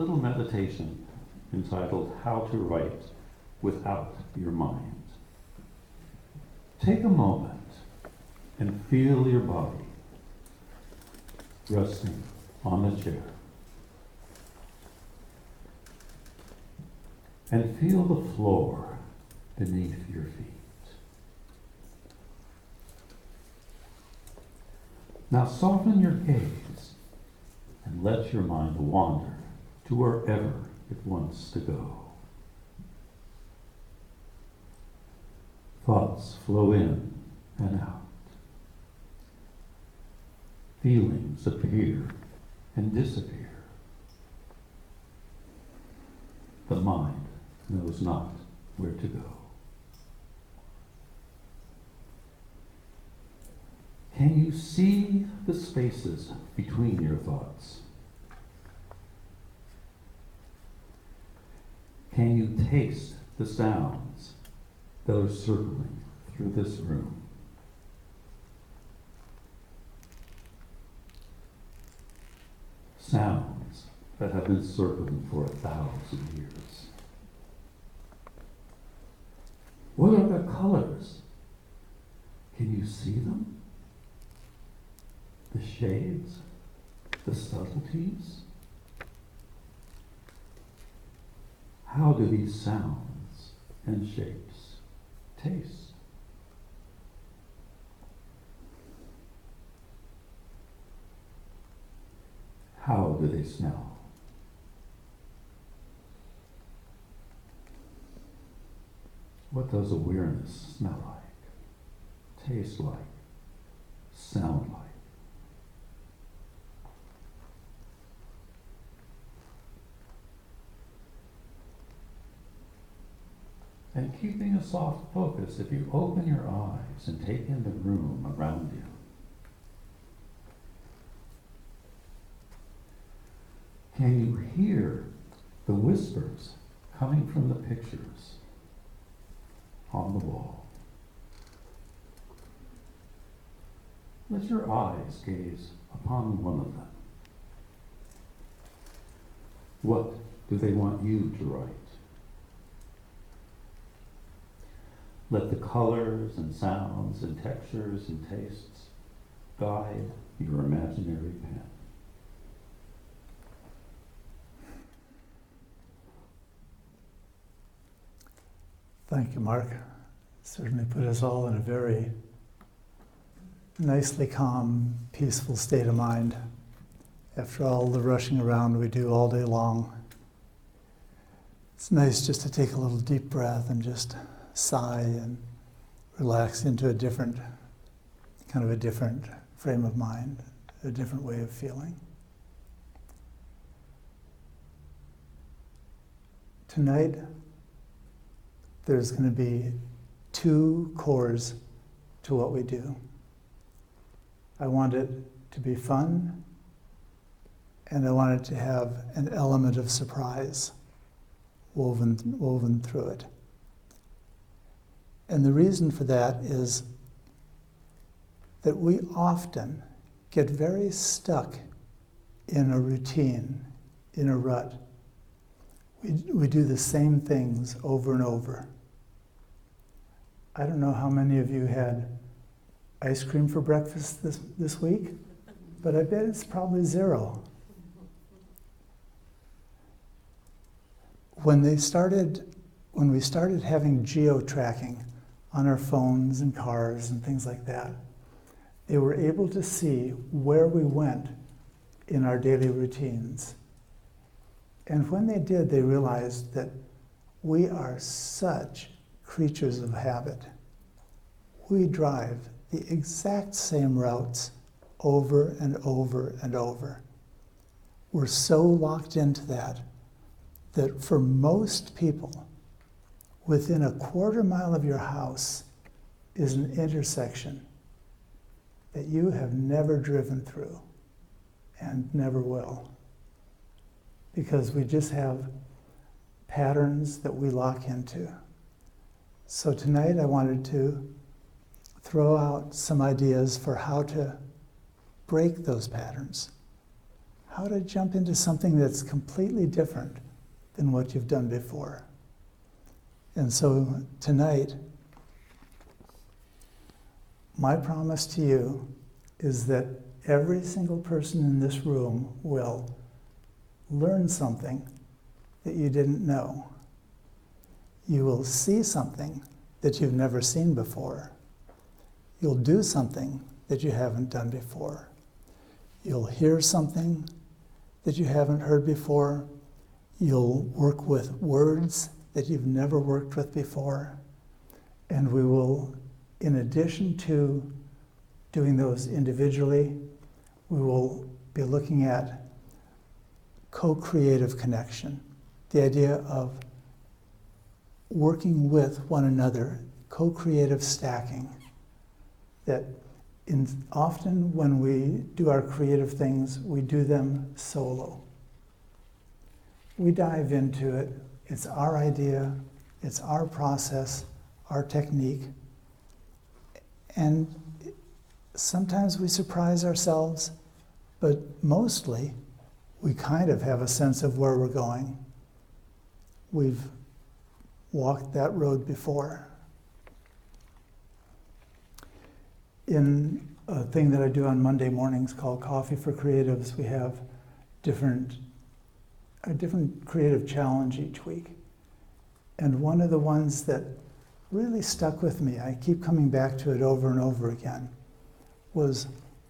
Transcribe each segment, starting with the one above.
little meditation entitled How to Write Without Your Mind. Take a moment and feel your body resting on the chair. And feel the floor beneath your feet. Now soften your gaze and let your mind wander to wherever it wants to go. Thoughts flow in and out. Feelings appear and disappear. The mind knows not where to go. Can you see the spaces between your thoughts? Can you taste the sounds that are circling through this room? Sounds that have been circling for 1,000 years. What are the colors? Can you see them? The shades? The subtleties? How do these sounds and shapes taste? How do they smell? What does awareness smell like, taste like, sound like? And keeping a soft focus, if you open your eyes and take in the room around you, can you hear the whispers coming from the pictures on the wall? Let your eyes gaze upon one of them. What do they want you to write? Let the colors and sounds and textures and tastes guide your imaginary pen. Thank you, Mark. Certainly put us all in a very nicely calm, peaceful state of mind after all the rushing around we do all day long. It's nice just to take a little deep breath and just sigh and relax into a different frame of mind, a different way of feeling. Tonight, there's going to be 2 cores to what we do. I want it to be fun, and I want it to have an element of surprise woven through it. And the reason for that is that we often get very stuck in a routine, in a rut. We do the same things over and over. I don't know how many of you had ice cream for breakfast this week, but I bet it's probably 0. When we started having geo-tracking on our phones and cars and things like that, they were able to see where we went in our daily routines. And when they did, they realized that we are such creatures of habit. We drive the exact same routes over and over and over. We're so locked into that for most people, within a quarter mile of your house is an intersection that you have never driven through and never will. Because we just have patterns that we lock into. So tonight I wanted to throw out some ideas for how to break those patterns, how to jump into something that's completely different than what you've done before. And so tonight, my promise to you is that every single person in this room will learn something that you didn't know. You will see something that you've never seen before. You'll do something that you haven't done before. You'll hear something that you haven't heard before. You'll work with words that you've never worked with before. And we will, in addition to doing those individually, we will be looking at co-creative connection, the idea of working with one another, co-creative stacking, that often when we do our creative things, we do them solo. We dive into it. It's our idea, it's our process, our technique, and sometimes we surprise ourselves, but mostly we kind of have a sense of where we're going. We've walked that road before. In a thing that I do on Monday mornings called Coffee for Creatives, we have a different creative challenge each week. And one of the ones that really stuck with me, I keep coming back to it over and over again, was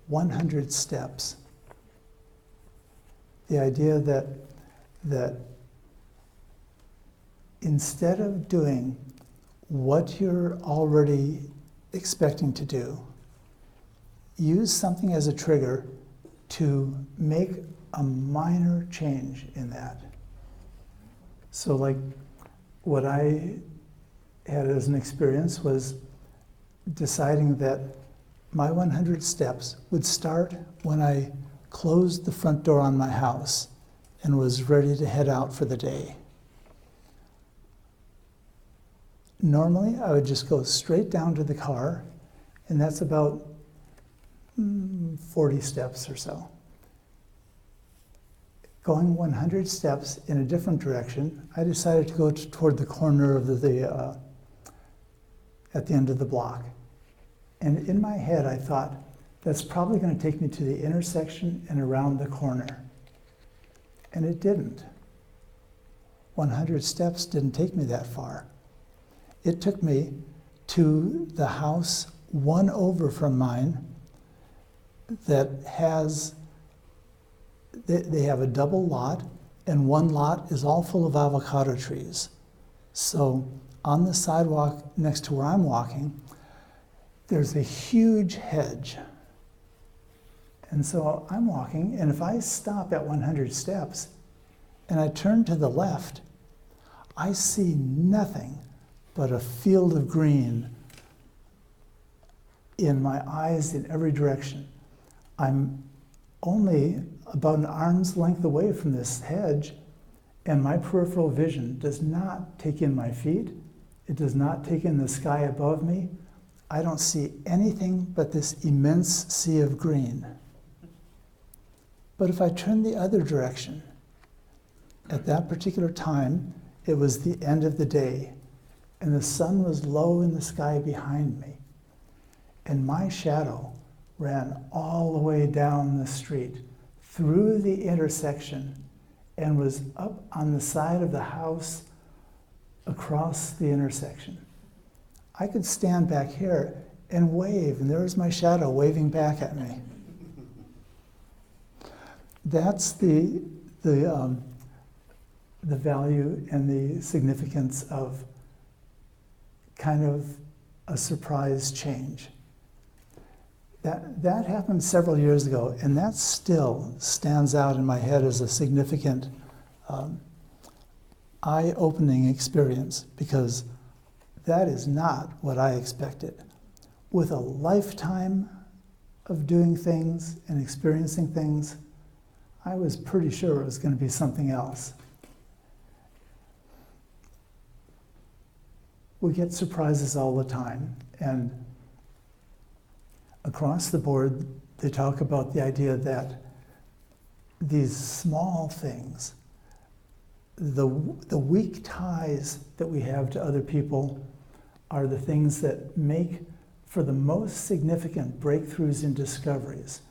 100 steps. The idea that instead of doing what you're already expecting to do, use something as a trigger to make a minor change in that. So like what I had as an experience was deciding that my 100 steps would start when I closed the front door on my house and was ready to head out for the day. Normally, I would just go straight down to the car, and that's about 40 steps or so. Going 100 steps in a different direction, I decided to go toward the corner of at the end of the block. And in my head, I thought, that's probably going to take me to the intersection and around the corner. And it didn't. 100 steps didn't take me that far. It took me to the house one over from mine that has, they have a double lot, and one lot is all full of avocado trees. So on the sidewalk next to where I'm walking, there's a huge hedge. And so I'm walking, and if I stop at 100 steps and I turn to the left, I see nothing but a field of green in my eyes in every direction. I'm only about an arm's length away from this hedge, and my peripheral vision does not take in my feet. It does not take in the sky above me. I don't see anything but this immense sea of green. But if I turn the other direction, at that particular time, it was the end of the day, and the sun was low in the sky behind me. And my shadow ran all the way down the street, through the intersection, and was up on the side of the house across the intersection. I could stand back here and wave, and there was my shadow waving back at me. That's the value and the significance of kind of a surprise change. That happened several years ago, and that still stands out in my head as a significant eye-opening experience, because that is not what I expected. With a lifetime of doing things and experiencing things, I was pretty sure it was going to be something else. We get surprises all the time, and across the board, they talk about the idea that these small things, the weak ties that we have to other people are the things that make for the most significant breakthroughs and discoveries.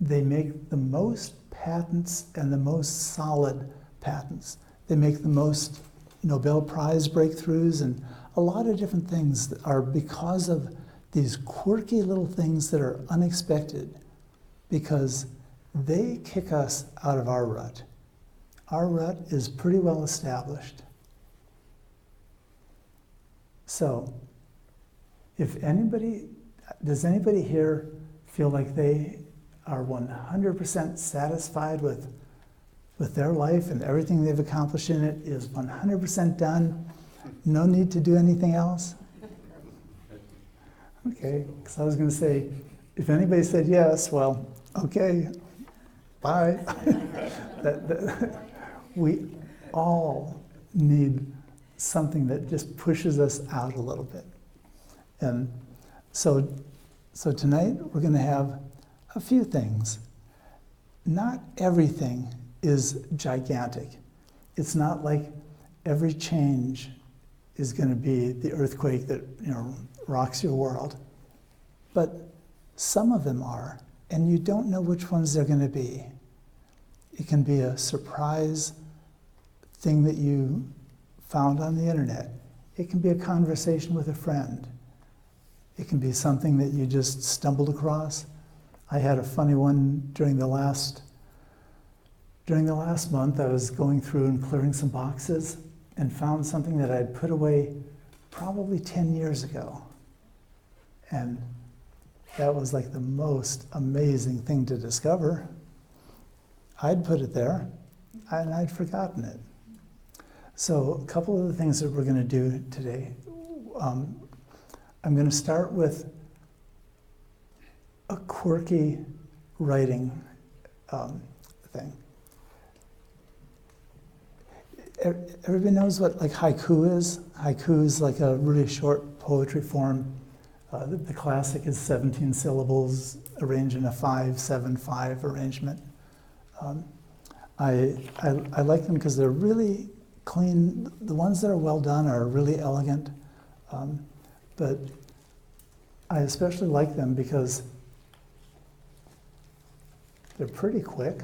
They make the most patents and the most solid patents. They make the most Nobel Prize breakthroughs, and a lot of different things are because of these quirky little things that are unexpected, because they kick us out of our rut. Our rut is pretty well established. So, does anybody here feel like they are 100% satisfied with their life and everything they've accomplished in it is 100% done? No need to do anything else? Okay, because I was going to say, if anybody said yes, well, okay, bye. We all need something that just pushes us out a little bit. And so tonight we're going to have a few things. Not everything is gigantic. It's not like every change is going to be the earthquake that rocks your world. But some of them are, and you don't know which ones they're going to be. It can be a surprise thing that you found on the internet. It can be a conversation with a friend. It can be something that you just stumbled across. I had a funny one during the last month. I was going through and clearing some boxes and found something that I had put away probably 10 years ago. And that was like the most amazing thing to discover. I'd put it there, and I'd forgotten it. So a couple of the things that we're going to do today. I'm going to start with a quirky writing thing. Everybody knows what like haiku is? Haiku is like a really short poetry form. The classic is 17 syllables arranged in a 5-7-5 arrangement. I like them because they're really clean. The ones that are well done are really elegant. But I especially like them because they're pretty quick.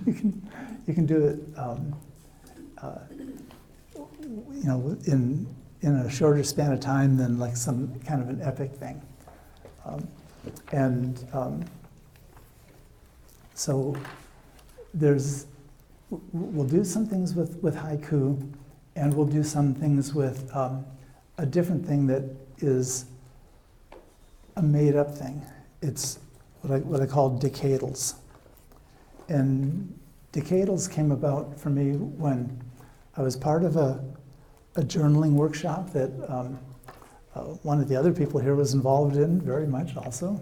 you can do it, in a shorter span of time than like some kind of an epic thing. So we'll do some things with haiku, and we'll do some things with a different thing that is a made-up thing. It's what I call decadals. And decadals came about for me when I was part of a journaling workshop that one of the other people here was involved in very much also.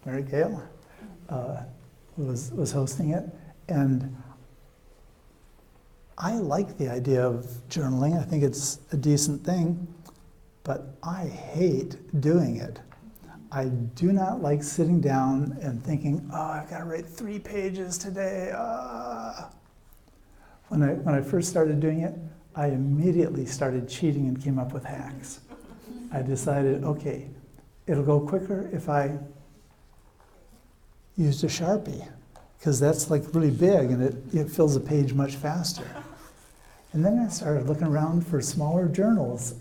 Mary Gale was hosting it. And I like the idea of journaling. I think it's a decent thing, but I hate doing it. I do not like sitting down and thinking, oh, I've got to write 3 pages today. When I first started doing it, I immediately started cheating and came up with hacks. I decided, okay, it'll go quicker if I used a Sharpie, because that's like really big and it fills a page much faster. And then I started looking around for smaller journals.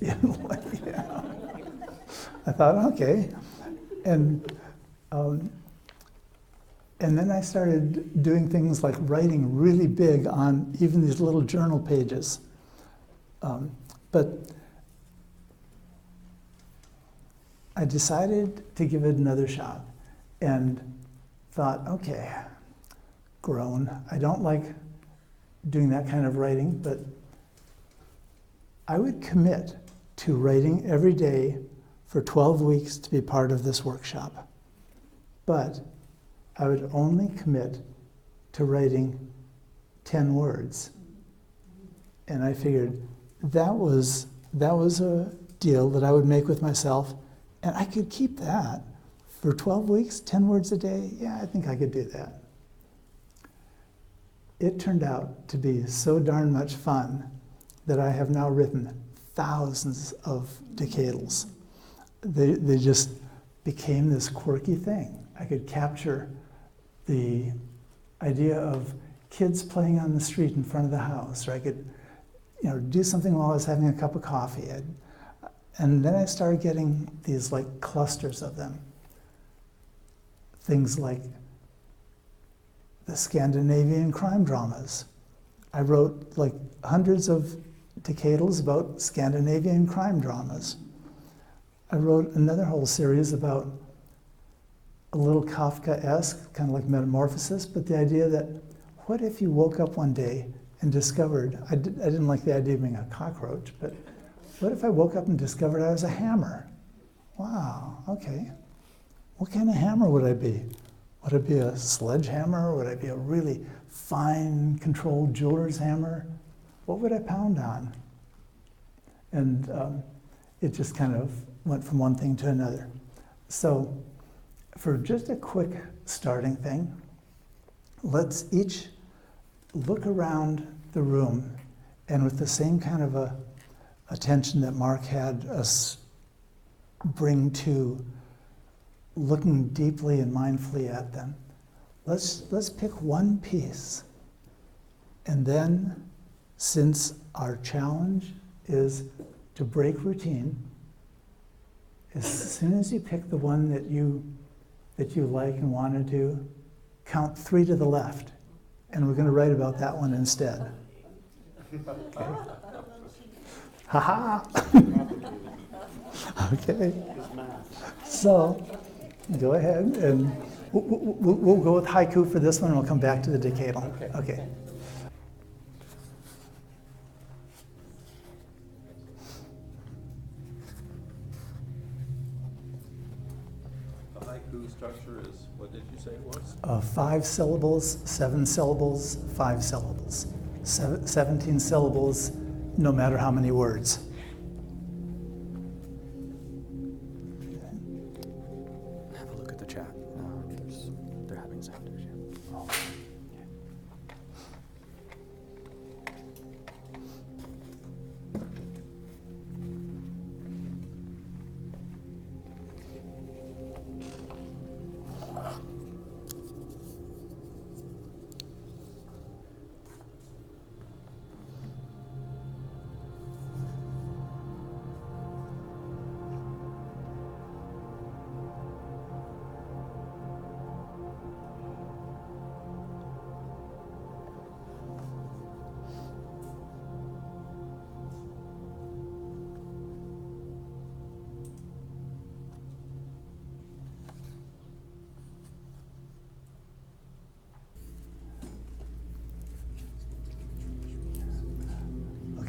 I thought, okay. And then I started doing things like writing really big on even these little journal pages. But I decided to give it another shot and thought, okay, grown. I don't like doing that kind of writing, but I would commit to writing every day for 12 weeks to be part of this workshop. But I would only commit to writing 10 words. And I figured that was a deal that I would make with myself, and I could keep that for 12 weeks, 10 words a day. Yeah, I think I could do that. It turned out to be so darn much fun that I have now written thousands of decadals. They just became this quirky thing. I could capture the idea of kids playing on the street in front of the house, or I could, do something while I was having a cup of coffee. And then I started getting these like clusters of them. Things like the Scandinavian crime dramas. I wrote like hundreds of decadals about Scandinavian crime dramas. I wrote another whole series about a little Kafka-esque, kind of like Metamorphosis, but the idea that what if you woke up one day and discovered, I didn't like the idea of being a cockroach, but what if I woke up and discovered I was a hammer? Wow, okay. What kind of hammer would I be? Would I be a sledgehammer? Would I be a really fine, controlled jeweler's hammer? What would I pound on? And it just kind of went from one thing to another. So for just a quick starting thing, let's each look around the room and with the same kind of attention that Mark had us bring to looking deeply and mindfully at them, let's pick one piece. And then, since our challenge is to break routine, as soon as you pick the one that you like and want to do, count 3 to the left. And we're going to write about that one instead. Okay. Ha-ha! Okay. So, go ahead, and we'll go with haiku for this one, and we'll come back to the decadal. Okay. The haiku structure is, what did you say it was? 5 syllables, 7 syllables, 5 syllables. 17 syllables, no matter how many words. Have a look at the chat. They're having sound issues. Oh.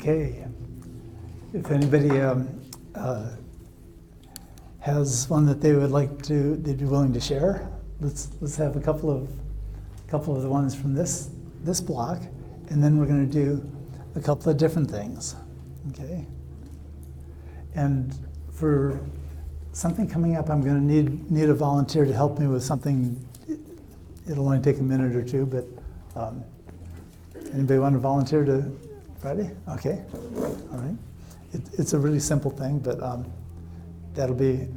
Okay. If anybody has one that they would like to, they'd be willing to share, let's have a couple of the ones from this block, and then we're going to do a couple of different things. Okay. And for something coming up, I'm going to need a volunteer to help me with something. It'll only take a minute or two, but anybody want to volunteer to? Friday? Okay. All right. It's a really simple thing, but that'll be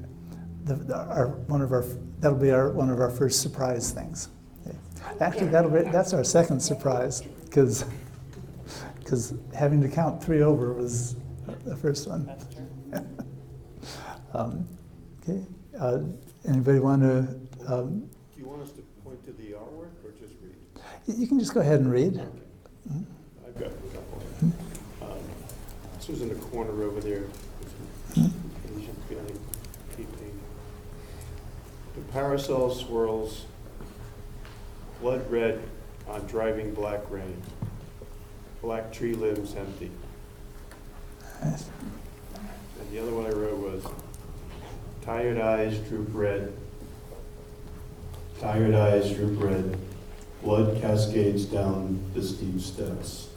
one of our first surprise things. Okay. Actually, that's our second surprise because having to count 3 over was the first one. Okay. Anybody want to? Do you want us to point to the artwork or just read? You can just go ahead and read. Okay. I've got a couple. This was in the corner over there. The parasol swirls, blood red on driving black rain. Black tree limbs empty. And the other one I wrote was, tired eyes droop red. Tired eyes droop red. Blood cascades down the steep steps.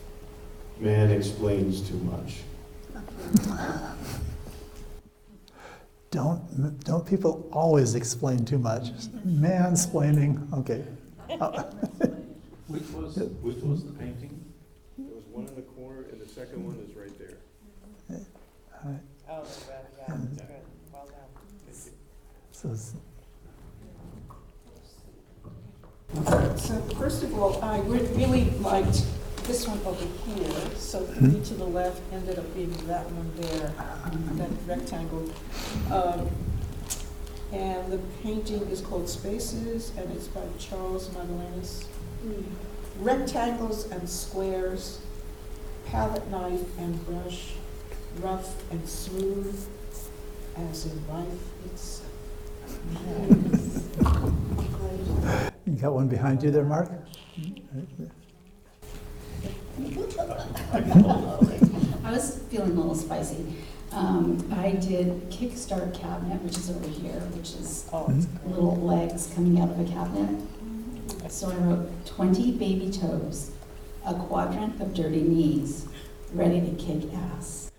Man explains too much. Don't people always explain too much? Mansplaining. Okay. Which was the painting? There was one in the corner, and the second one is right there. Oh, the red, yeah, that's good. Well done. So it's- So first of all, I really liked this one over here. So the three to the left ended up being that one there, that rectangle. And the painting is called Spaces, and it's by Charles Madeleines. Rectangles and squares, palette knife and brush, rough and smooth, as in life itself. You got one behind you there, Mark? I was feeling a little spicy. I did Kickstart Cabinet, which is over here, which is little legs coming out of a cabinet. So I wrote 20 baby toes, a quadrant of dirty knees, ready to kick ass.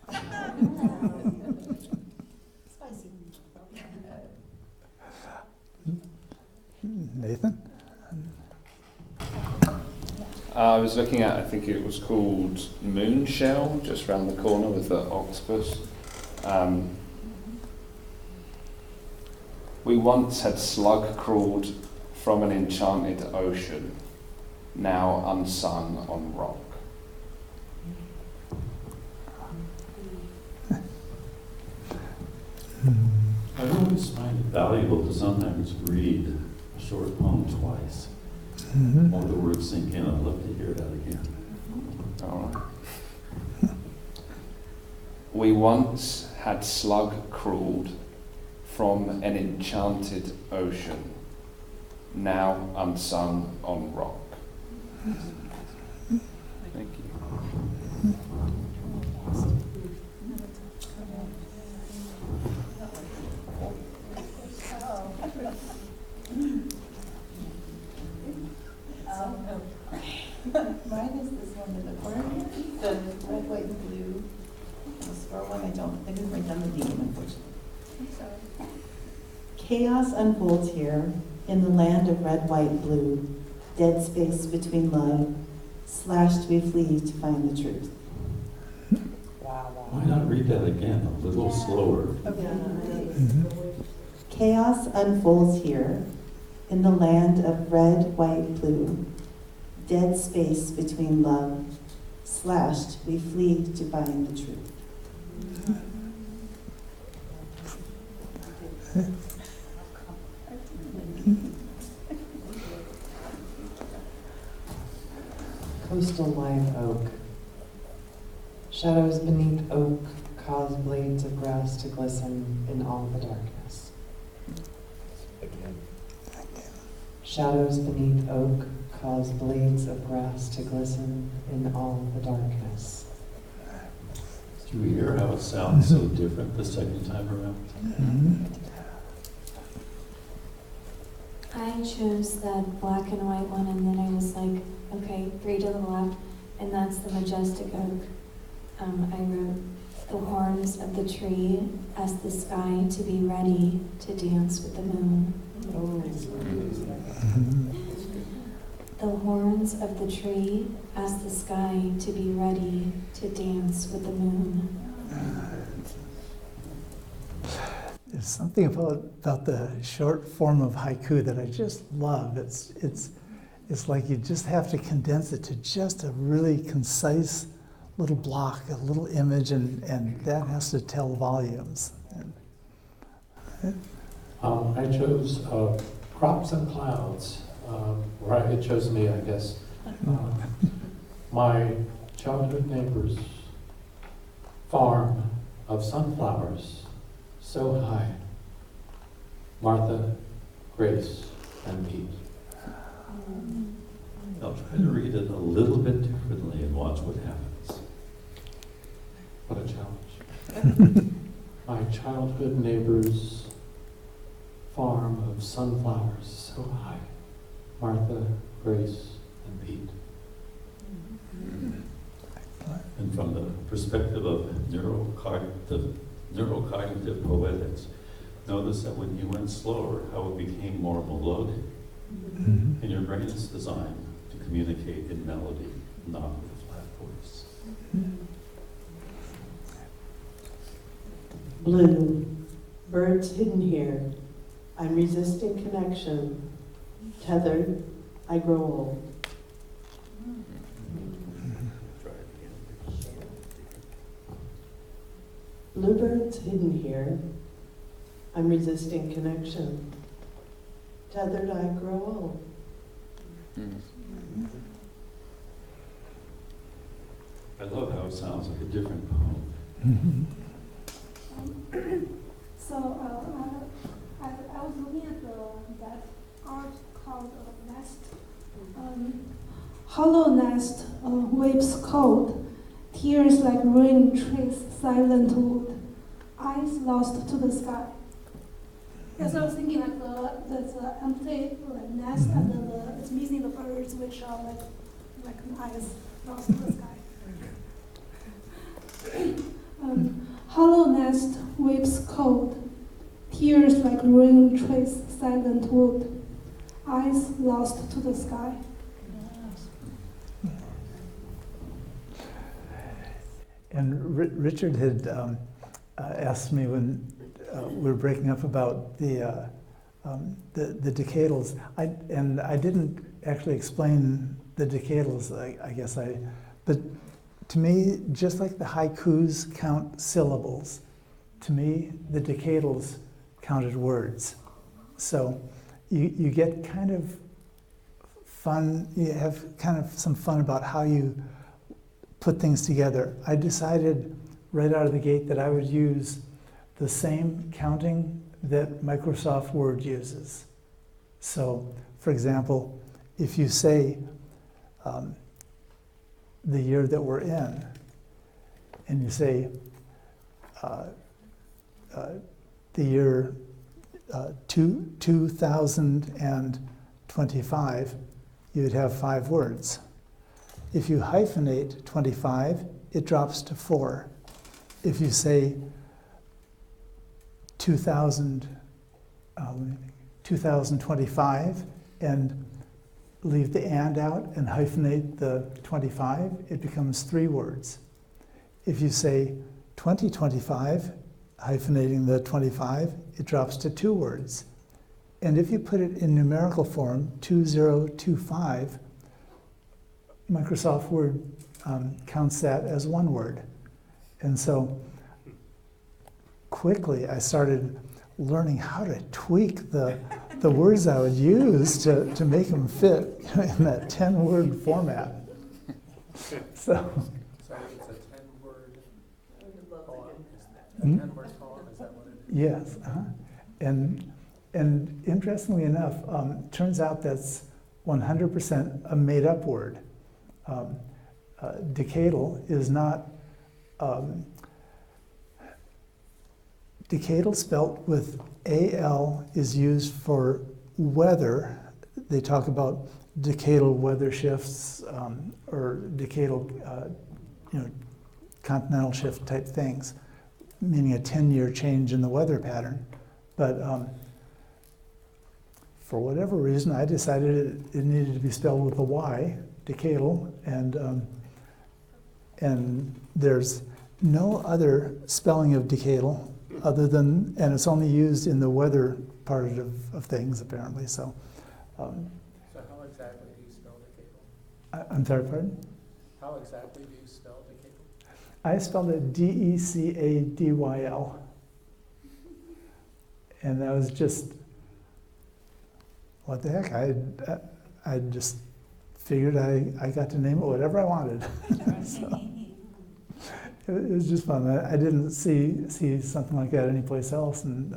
Spicy. Nathan? I was looking at, I think it was called Moonshell, just round the corner with the octopus. We once had slug crawled from an enchanted ocean, now unsung on rock. I always find it valuable to sometimes read a short poem twice. All the words sink in. I'd love to hear that again. All right. We once had slug crawled from an enchanted ocean, now unsung on rock. Thank you. Mine is this one in the corner, the red, white, and blue. The square one, I didn't write down the name, unfortunately. I'm sorry. Chaos unfolds here in the land of red, white, blue. Dead space between love. Slashed we flee to find the truth. Why not read that again, a little slower? Chaos unfolds here in the land of red, white, blue. Dead space between love. Slashed we flee to find the truth. Coastal live oak. Shadows beneath oak cause blades of grass to glisten in all the darkness. Again. Shadows beneath oak cause blades of grass to glisten in all the darkness. Do you hear how it sounds so different the second time around? I chose that black and white one, and then I was like, okay, 3 to the left, and that's the majestic oak. I wrote the horns of the tree as the sky to be ready to dance with the moon. The horns of the tree as the sky to be ready to dance with the moon. There's something about the short form of haiku that I just love. It's like you just have to condense it to just a really concise little block, a little image, and that has to tell volumes. I chose Crops and Clouds, or it chose me, I guess. My childhood neighbor's farm of sunflowers, so high. Martha, Grace, and Pete. I'll try to read it a little bit differently and watch what happens. What a challenge. My childhood neighbor's farm of sunflowers, so high. Martha, Grace, and Pete. And from the perspective of neurocognitive poetics, notice that when you went slower, how it became more melodic. And your brain is designed to communicate in melody, not with a flat voice. Blue, birds hidden here. I'm resisting connection. Tethered, I grow old. Bluebirds hidden here. I'm resisting connection. Tethered, I grow old. I love how it sounds like a different poem. So I was looking at that art called Nest. Hollow nest weeps cold, tears like rain trace silent wood, eyes lost to the sky. Yes, I was thinking like there's an empty nest and it's missing the birds, which are like eyes lost to the sky. Hollow nest weeps cold, tears like rain trace silent wood, eyes lost to the sky. And Richard had asked me when we were breaking up about the decadals. I didn't actually explain the decadals. I guess but to me, just like the haikus count syllables, to me the decadals counted words. So you get kind of fun. You have kind of some fun about how you put things together. I decided right out of the gate that I would use the same counting that Microsoft Word uses. So, for example, if you say the year that we're in, and you say the year 2025, you would have 5 words. If you hyphenate 25, it drops to 4. If you say 2025 and leave the and out and hyphenate the 25, it becomes 3 words. If you say 2025, hyphenating the 25, it drops to 2 words. And if you put it in numerical form, 2025, Microsoft Word counts that as 1 word. And so quickly I started learning how to tweak the words I would use to make them fit in that 10-word format. So it's a 10-word poem? A 10-word poem, is that what it is? Yes. And interestingly enough, turns out that's 100% a made-up word. Decadal is not, decadal spelt with AL is used for weather. They talk about decadal weather shifts or decadal, continental shift type things, meaning a 10-year change in the weather pattern. But for whatever reason, I decided it needed to be spelled with a Y, decadal, and there's no other spelling of decadal other than, and it's only used in the weather part of things apparently. So So how exactly do you spell decadal? I'm sorry, pardon? How exactly do you spell decadal? I spelled it D-E-C-A-D-Y-L. And that was just, what the heck, I just figured I got to name it whatever I wanted. So, it was just fun. I didn't see something like that anyplace else, and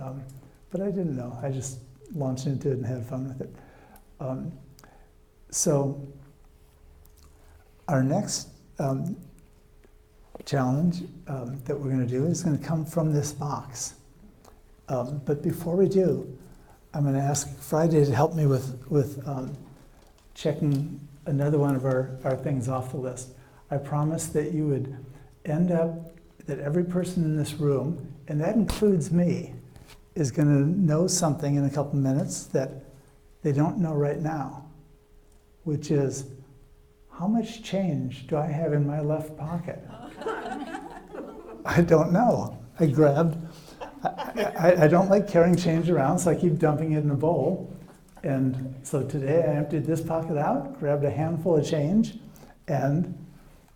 but I didn't know. I just launched into it and had fun with it. So our next challenge that we're going to do is going to come from this box. But before we do, I'm going to ask Friday to help me with checking another one of our things off the list. I promised that you would end up, that every person in this room, and that includes me, is going to know something in a couple minutes that they don't know right now, which is how much change do I have in my left pocket? I don't know. I grabbed, I don't like carrying change around, so I keep dumping it in a bowl. And so today I emptied this pocket out, grabbed a handful of change, and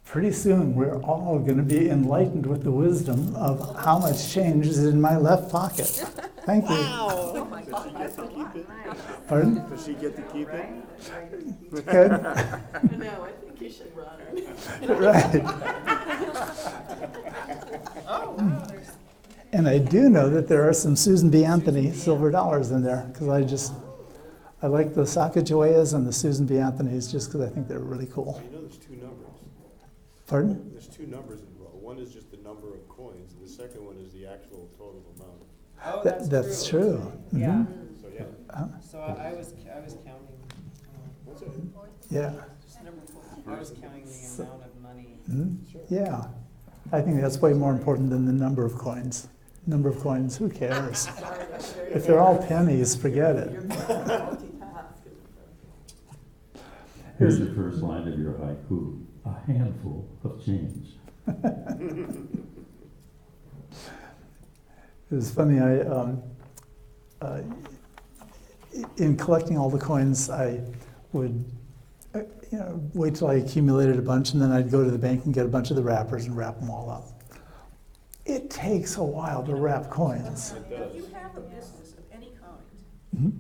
pretty soon we're all going to be enlightened with the wisdom of how much change is in my left pocket. Thank you. Wow. Does she get to keep it? Pardon? Does she get to keep it? Good. No, I think you should run. Right. Oh, wow. And I do know that there are some Susan B. Anthony silver dollars in there, because I like the Sacagaweas and the Susan B. Anthonys just because I think they're really cool. You know there's two numbers. Pardon? There's two numbers involved. One is just the number of coins, and the second one is the actual total amount. Oh, That's true. Yeah. Mhm. So, yeah. So I was counting. What's it? Yeah. Just number 4. I was counting the amount of money. Mhm. Yeah. I think that's way more important than the number of coins. Number of coins, who cares? If they're all pennies, forget it. Here's the first line of your haiku, a handful of change. It was funny, in collecting all the coins, I would wait till I accumulated a bunch, and then I'd go to the bank and get a bunch of the wrappers and wrap them all up. It takes a while to wrap coins. If you have a business of any kind,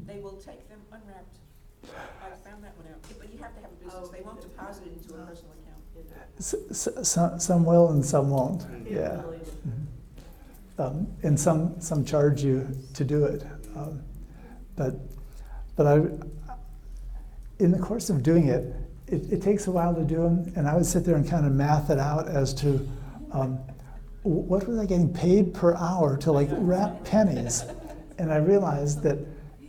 they will take them unwrapped. I found that one out. But you have to have a business. They won't deposit it into a personal account. Some will and some won't, yeah. And some charge you to do it. But in the course of doing it, it takes a while to do them, and I would sit there and kind of math it out as to what was I getting paid per hour to like wrap pennies. And I realized that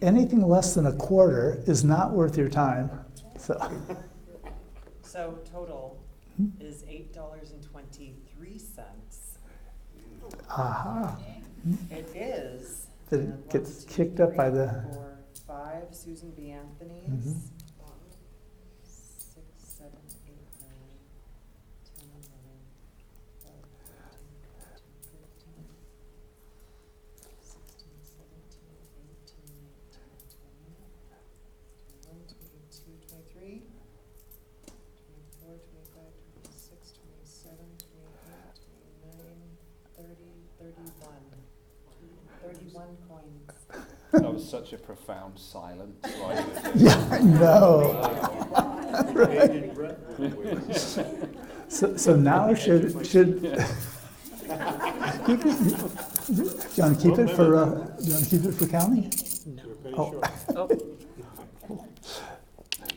anything less than a quarter is not worth your time. So total is $8.23. Aha. It is. That it gets kicked up by the... 5 Susan B. Anthony's. Mhm. 6, 7, 8, 9, 10, 11, 12, 13, 14, 15, 16, 17, 18, 19, 20, 21, 22, 23, 24, 25, 26, 27, 28, 29, 30, 31. 31 coins. That was such a profound silence. Yeah, I know. So now should John keep it for counting? No. Oh.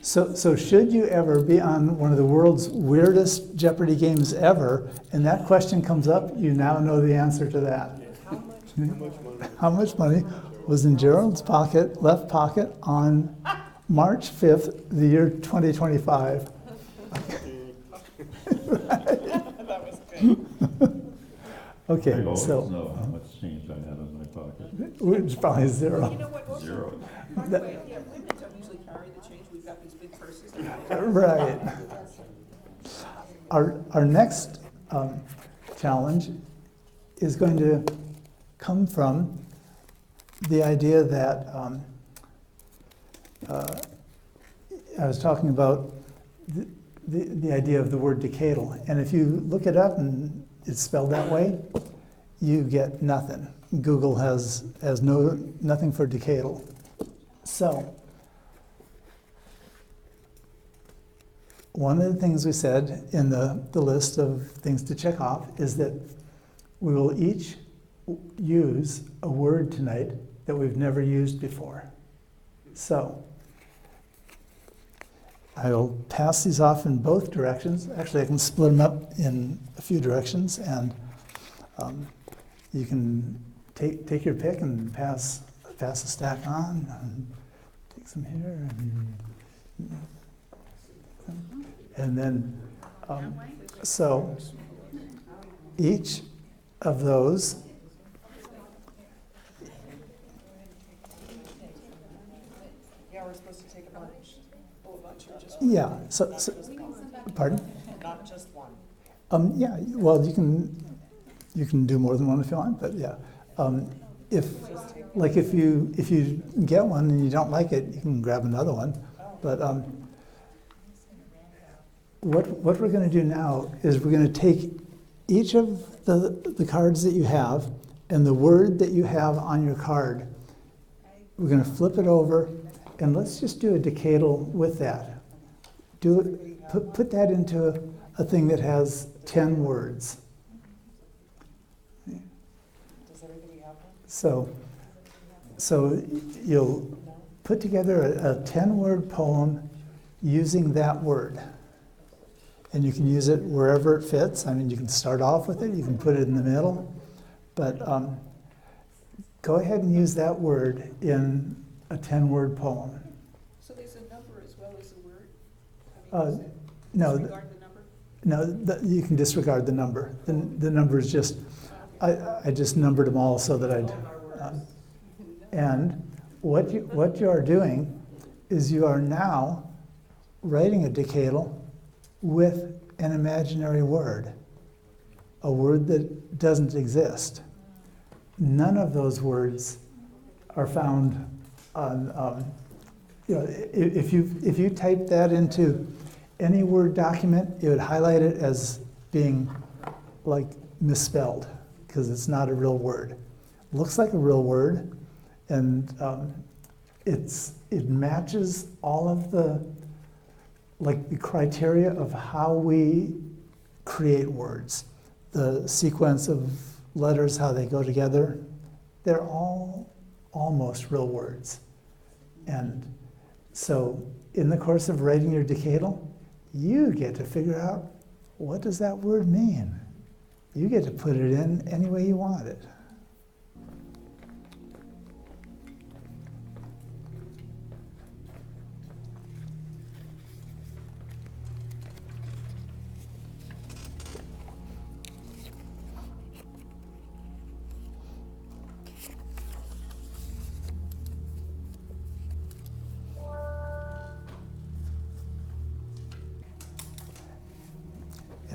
So should you ever be on one of the world's weirdest Jeopardy games ever, and that question comes up, you now know the answer to that. How much money was in Gerald's left pocket on March 5th, the year 2025? That was good. Okay, I always so know how much change I have in my pocket. it's probably zero. You know what? Also, Zero. By the way, yeah, women don't usually carry the change. We've got these big purses. Right. Our next challenge is going to come from the idea that I was talking about the idea of the word decadal. And if you look it up and it's spelled that way, you get nothing. Google has nothing for decadal. So, one of the things we said in the list of things to check off is that we will each use a word tonight that we've never used before. So, I'll pass these off in both directions. Actually, I can split them up in a few directions, and you can take your pick and pass a stack on, and take some here, and then, so each of those Yeah, we're supposed to take a bunch. Oh, not just Yeah, pardon? Not just one. Yeah, well, you can do more than one if you want, but yeah. If you get one and you don't like it, you can grab another one. But what we're going to do now is we're going to take each of the cards that you have and the word that you have on your card. We're going to flip it over, and let's just do a decadal with that. Put that into a thing that has 10 words. Does everybody have one? So you'll put together a 10-word poem using that word. And you can use it wherever it fits. I mean, you can start off with it, you can put it in the middle, but go ahead and use that word in a 10-word poem. So there's a number as well as a word? No, disregard the number? no, you can disregard the number. The number is just, I just numbered them all so that I'd, and what you are doing is you are now writing a decadal with an imaginary word, a word that doesn't exist. None of those words are found on, if you type that into any Word document, it would highlight it as being like misspelled because it's not a real word. It looks like a real word, and it matches all of the criteria of how we create words. The sequence of letters, how they go together, they're all almost real words. And so in the course of writing your decadal, you get to figure out, what does that word mean? You get to put it in any way you want it.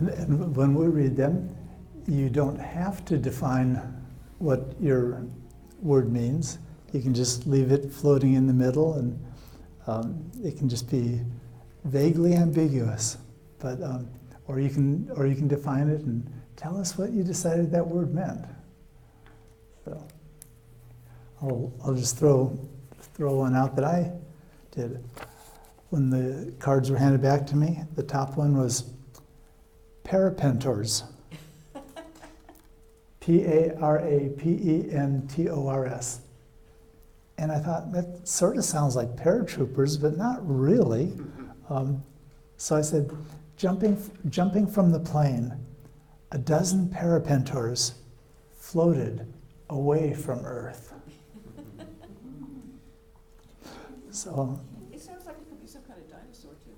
And when we read them, you don't have to define what your word means. You can just leave it floating in the middle, and it can just be vaguely ambiguous. But or you can define it and tell us what you decided that word meant. So I'll just throw one out that I did. When the cards were handed back to me, the top one was parapentors. Parapentors. And I thought, that sort of sounds like paratroopers, but not really. So I said, jumping from the plane, a dozen parapentors floated away from Earth. So. It sounds like it could be some kind of dinosaur too.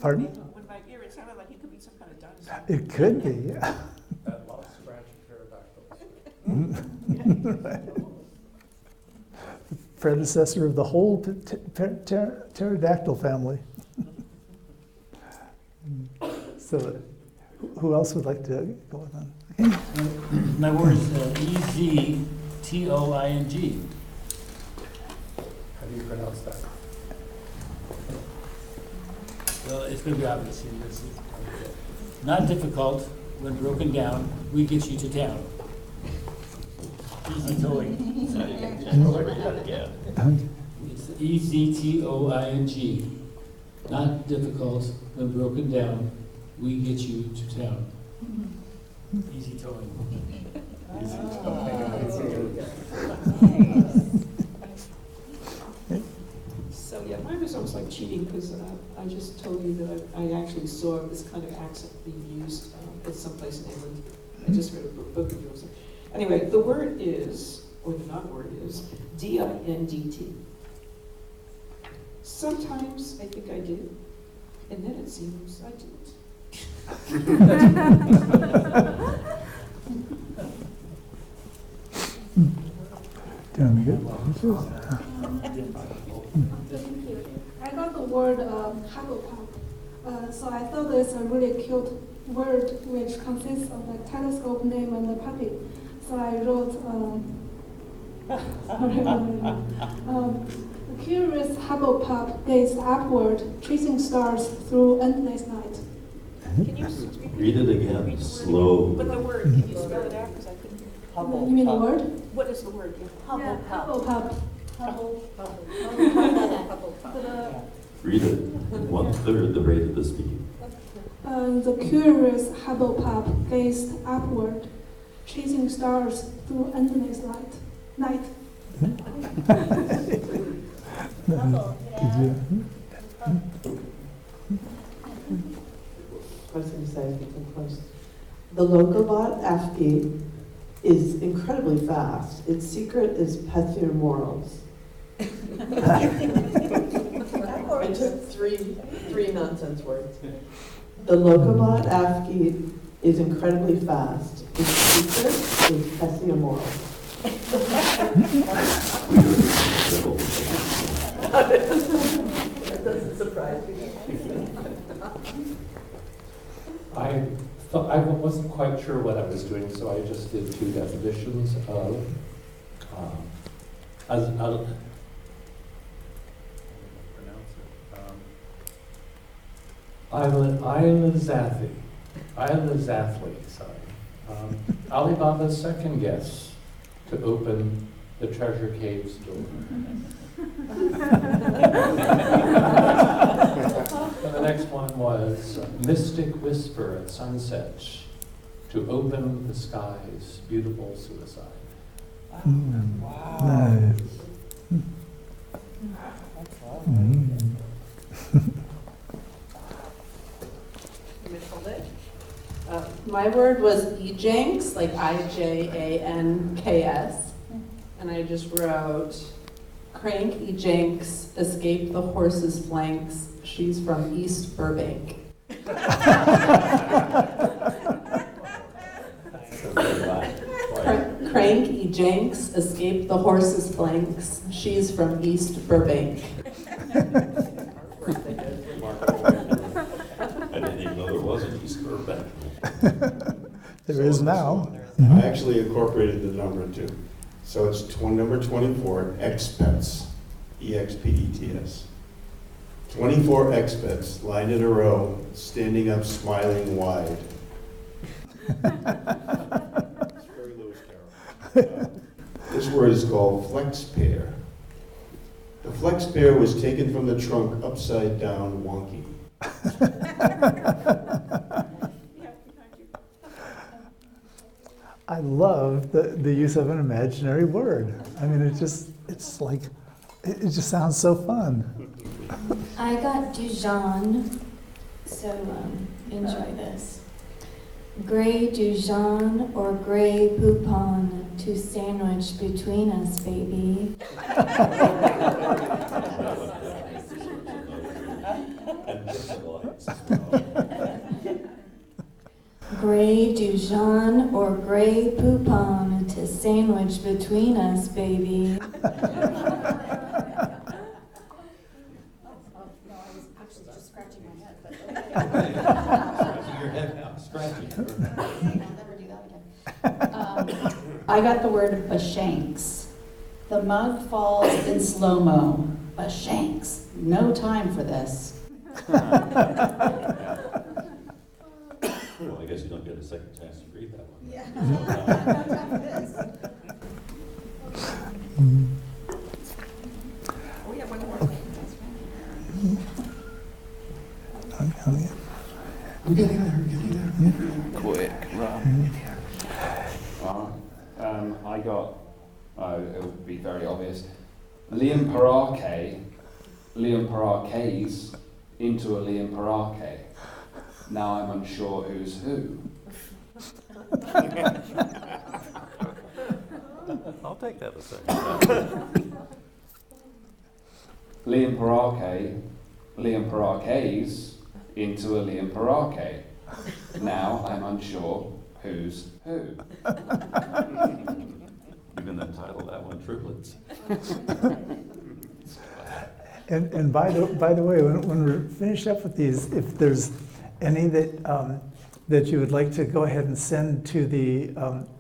Pardon? With my ear, it sounded like it could be some kind of dinosaur. It could be, yeah. That lost scratch pterodactyls. Right. Predecessor of the whole pterodactyl family. So, who else would like to go with that? Okay. My word is Eztoing. How do you pronounce that? Well, it's going to be obvious here. Not difficult. When broken down, we get you to town. Easy towing. It's Eztoing. Not difficult. When broken down, we get you to town. Easy towing. Easy towing. So yeah, mine was almost like cheating because I just told you that I actually saw this kind of accent being used at some place in England. I just read a book of yours. Anyway, the word is, or the non-word is, D-I-N-D-T. Sometimes I think I did, and then it seems I didn't. Doing good. Thank you. I got the word Hufflepuff. So I thought it's a really cute word which consists of a telescope name and a puppy. So I wrote, the curious Hufflepuff gazed upward, chasing stars through endless night. Can you Read it again, slow. But the word, can you spell it out, because I couldn't hear. You mean the word? What is the word? Yeah, Hufflepuff. Read it 1/3 the rate of the speed. The curious Hufflepuff gazed upward, chasing stars through endless night. I was going to say, close. The Locobot AFSCII is incredibly fast. Its secret is Pethier morals. I took three nonsense words. The Locobot AFSCII is incredibly fast. Its secret is Pethier morals. That doesn't surprise me. I wasn't quite sure what I was doing, so I just did two definitions of Alibaba's second guess to open the treasure cave's door. And the next one was mystic whisper at sunset to open the sky's beautiful suicide. Wow. Nice. My word was ejanks, like IJANKS, and I just wrote, crank ejanks, escape the horse's flanks, she's from East Burbank. Crank ejanks, escape the horse's flanks, she's from East Burbank. I didn't even know there was an East Burbank. There is now. I actually incorporated the number too. So it's number 24, expets, E-X-P-E-T-S. 24 expets lined in a row, standing up, smiling wide. It's very Lewis Carroll. This word is called flex pair. The flex pair was taken from the trunk upside down wonky. I love the use of an imaginary word. I mean, it just sounds so fun. I got Dijon, so enjoy this. Grey Dijon or grey Poupon to sandwich between us, baby. Grey Dijon or grey Poupon to sandwich between us, baby. I got the word bashanks. The mug falls in slow-mo. Bashanks. No time for this. Well, I guess you don't get a second chance to read that one. Yeah. We have one more. We're getting there. Quick, run. I got, it would be very obvious, Liam Parake's into a Liam Parake. Now I'm unsure who's who. I'll take that a second. Liam Parake's into a Liam Parake. Now I'm unsure who's who. You can entitle that one Triplets. And by the way, when we're finished up with these, if there's any that you would like to go ahead and send to the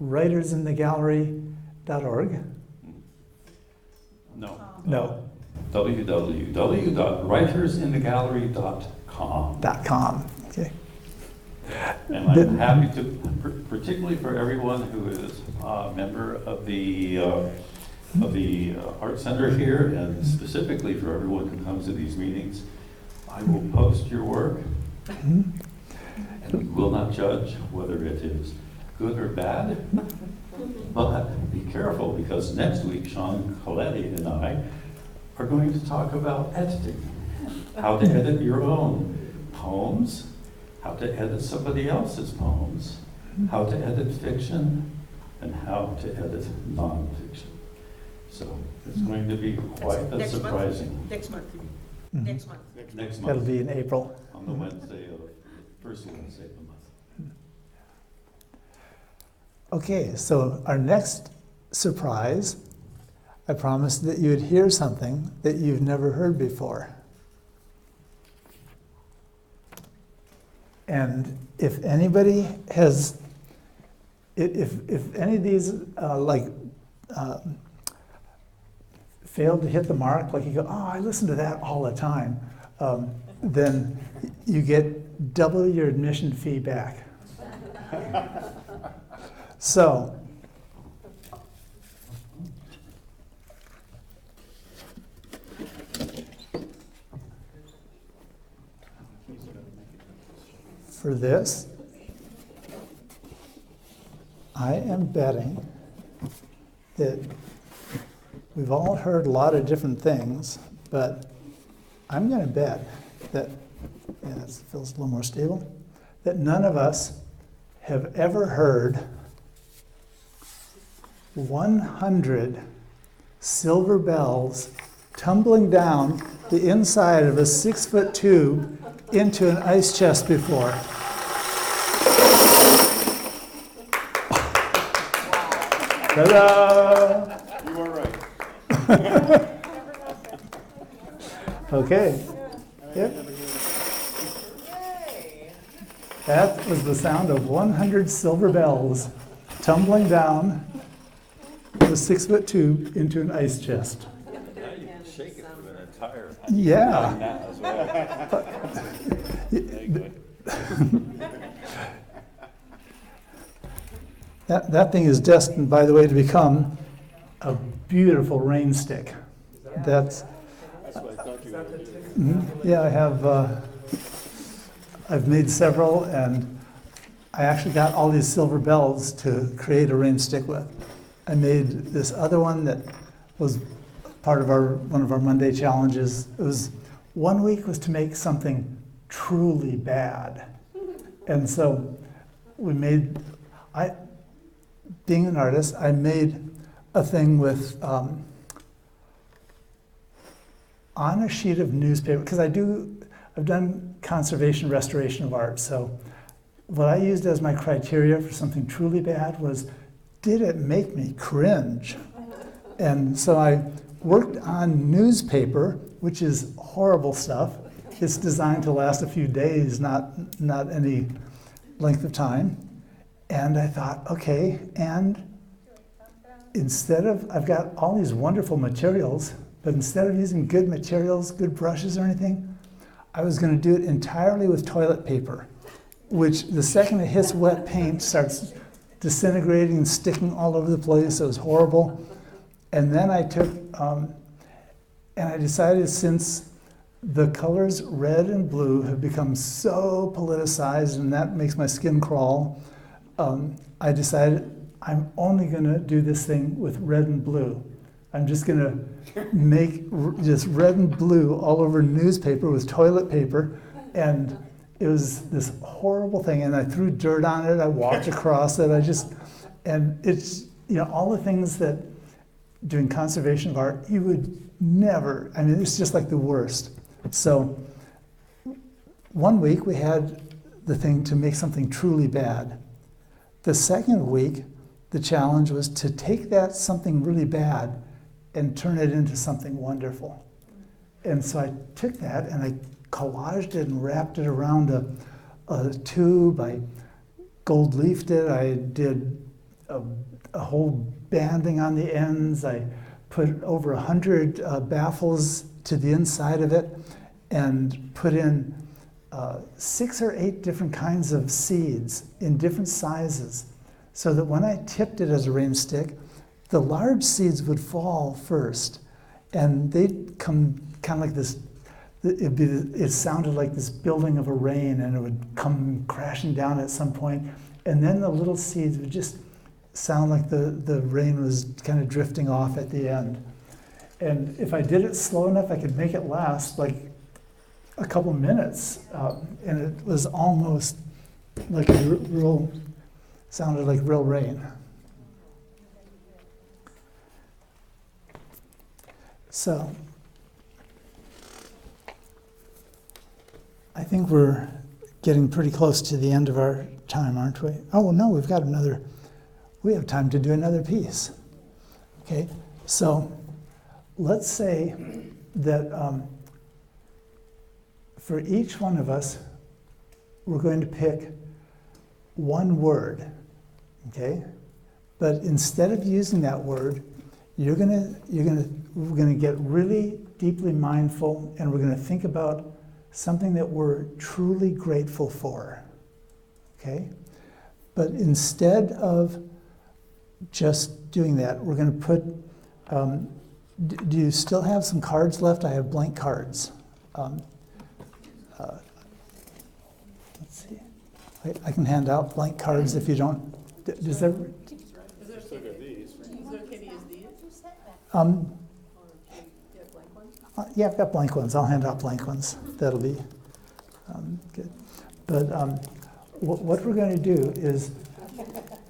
writersinthegallery.org. No. No. www.writersinthegallery.com. .com. Okay. And I'm happy to, particularly for everyone who is a member of the Art Center here, and specifically for everyone who comes to these meetings, I will post your work, and we will not judge whether it is good or bad. But be careful, because next week Sean Colletti and I are going to talk about editing, how to edit your own poems, how to edit somebody else's poems, how to edit fiction, and how to edit nonfiction. So it's going to be quite surprising. Next month. Mm-hmm. Next month. Next month. That'll be in April. On the first Wednesday of the month. Okay, so our next surprise, I promised that you would hear something that you've never heard before. And if anybody has, if any of these failed to hit the mark, like you go, oh, I listen to that all the time, then you get double your admission fee back. So, for this, I am betting that we've all heard a lot of different things, but I'm going to bet that, yeah, it feels a little more stable, that none of us have ever heard 100 silver bells tumbling down the inside of a 6-foot tube into an ice chest before. Ta-da! You are right. Okay. Yep. That was the sound of 100 silver bells tumbling down the 6-foot tube into an ice chest. Now you can shake it for an entire. Yeah. That thing is destined, by the way, to become a beautiful rain stick. That's what I thought you were going to do. Yeah, I have. I've made several, and I actually got all these silver bells to create a rain stick with. I made this other one that was part of one of our Monday challenges. It was 1 week was to make something truly bad, and so we made. Being an artist, I made a thing with on a sheet of newspaper, because I've done conservation restoration of art. So what I used as my criteria for something truly bad was, did it make me cringe? And so I worked on newspaper, which is horrible stuff. It's designed to last a few days, not any length of time. And I thought, okay, and I've got all these wonderful materials, but instead of using good materials, good brushes or anything, I was going to do it entirely with toilet paper, which the second it hits wet paint starts disintegrating and sticking all over the place. It was horrible. And then I took, and I decided, since the colors red and blue have become so politicized and that makes my skin crawl, I decided I'm only going to do this thing with red and blue. I'm just going to make just red and blue all over newspaper with toilet paper. And it was this horrible thing. And I threw dirt on it. I walked across it. And it's, all the things that doing conservation of art, you would never, it's just like the worst. So 1 week we had the thing to make something truly bad. The second week, the challenge was to take that something really bad and turn it into something wonderful. And so I took that and I collaged it and wrapped it around a tube. I gold leafed it. I did a whole banding on the ends. I put over 100 baffles to the inside of it and put in 6 or 8 different kinds of seeds in different sizes, so that when I tipped it as a rain stick, the large seeds would fall first, and they'd come kind of like this. It sounded like this building of a rain, and it would come crashing down at some point, and then the little seeds would just sound like the rain was kind of drifting off at the end. And if I did it slow enough, I could make it last like a couple minutes, and it was almost like sounded like real rain. So I think we're getting pretty close to the end of our time, aren't we? Oh, no, we have time to do another piece. Okay, so let's say that for each one of us, we're going to pick one word, okay? But instead of using that word, we're gonna get really deeply mindful, and we're gonna think about something that we're truly grateful for, okay? But instead of just doing that, we're gonna put, do you still have some cards left? I have blank cards. Let's see. I can hand out blank cards if you don't. Does that? Is it okay to use these? Yeah, I've got blank ones. I'll hand out blank ones. That'll be good. But what we're going to do is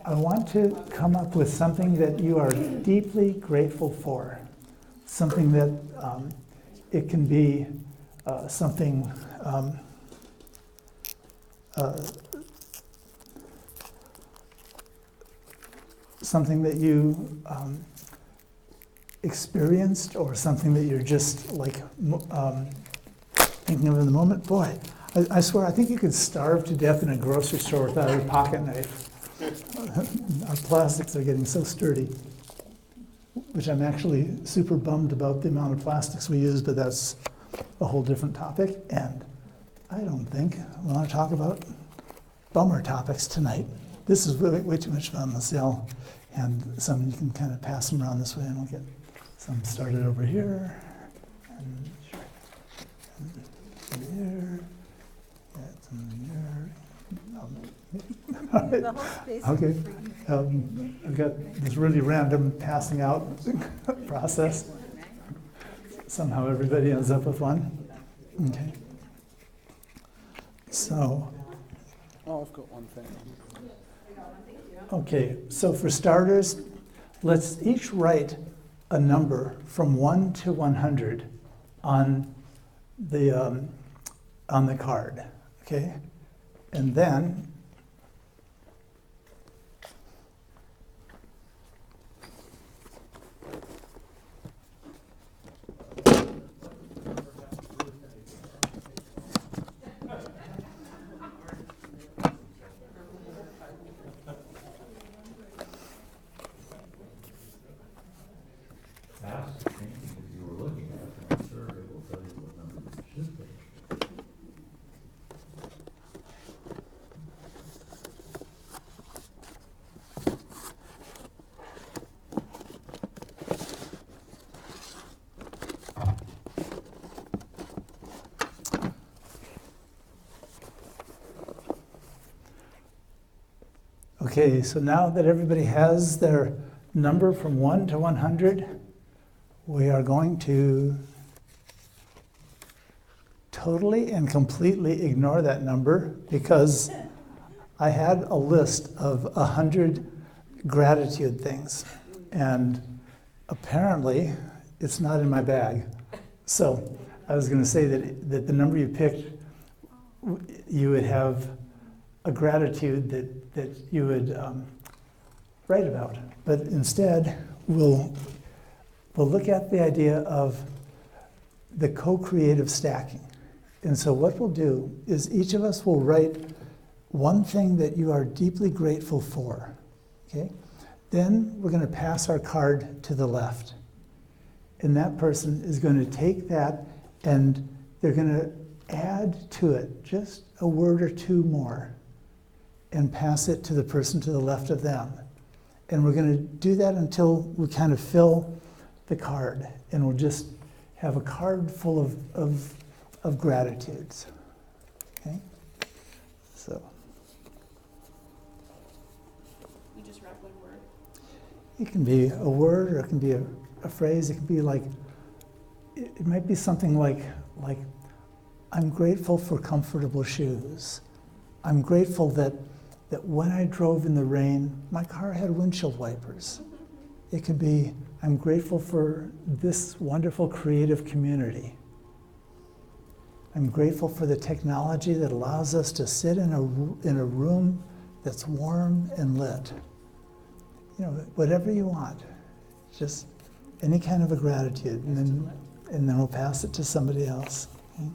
I want to come up with something that you are deeply grateful for. Something that it can be something something that you experienced, or something that you're just like thinking of in the moment. Boy, I swear, I think you could starve to death in a grocery store without a pocket knife. Our plastics are getting so sturdy, which I'm actually super bummed about the amount of plastics we use, but that's a whole different topic. And I don't think we want to talk about bummer topics tonight. This is way too much fun. Let's see, I'll hand some, you can kind of pass them around this way, and we'll get some started over here. And here. Get some here. The whole space is Okay. for you. I've got this really random passing out process. Somehow everybody ends up with one. Okay. So. Oh, I've got one thing. Okay, so for starters, let's each write a number from 1 to 100 on the card, okay? And then okay, so now that everybody has their number from 1 to 100, we are going to totally and completely ignore that number, because I had a list of 100 gratitude things, and apparently it's not in my bag. So I was going to say that the number you picked, you would have a gratitude that you would write about. But instead, we'll look at the idea of the co-creative stacking. And so what we'll do is each of us will write one thing that you are deeply grateful for, okay? Then we're going to pass our card to the left. And that person is going to take that and they're going to add to it just a word or two more and pass it to the person to the left of them. And we're going to do that until we kind of fill the card. And we'll just have a card full of gratitudes. Okay? So. You just write one word. It can be a word, or it can be a phrase. It can be like, it might be something like, I'm grateful for comfortable shoes. I'm grateful that when I drove in the rain, my car had windshield wipers. It could be, I'm grateful for this wonderful creative community. I'm grateful for the technology that allows us to sit in a room that's warm and lit. You know, whatever you want, just any kind of a gratitude, and then we'll pass it to somebody else. Okay?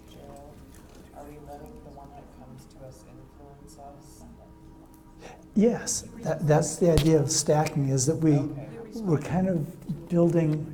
Gerald, are we letting the one that comes to us influence us? Yes, that's the idea of stacking, is that we're kind of building.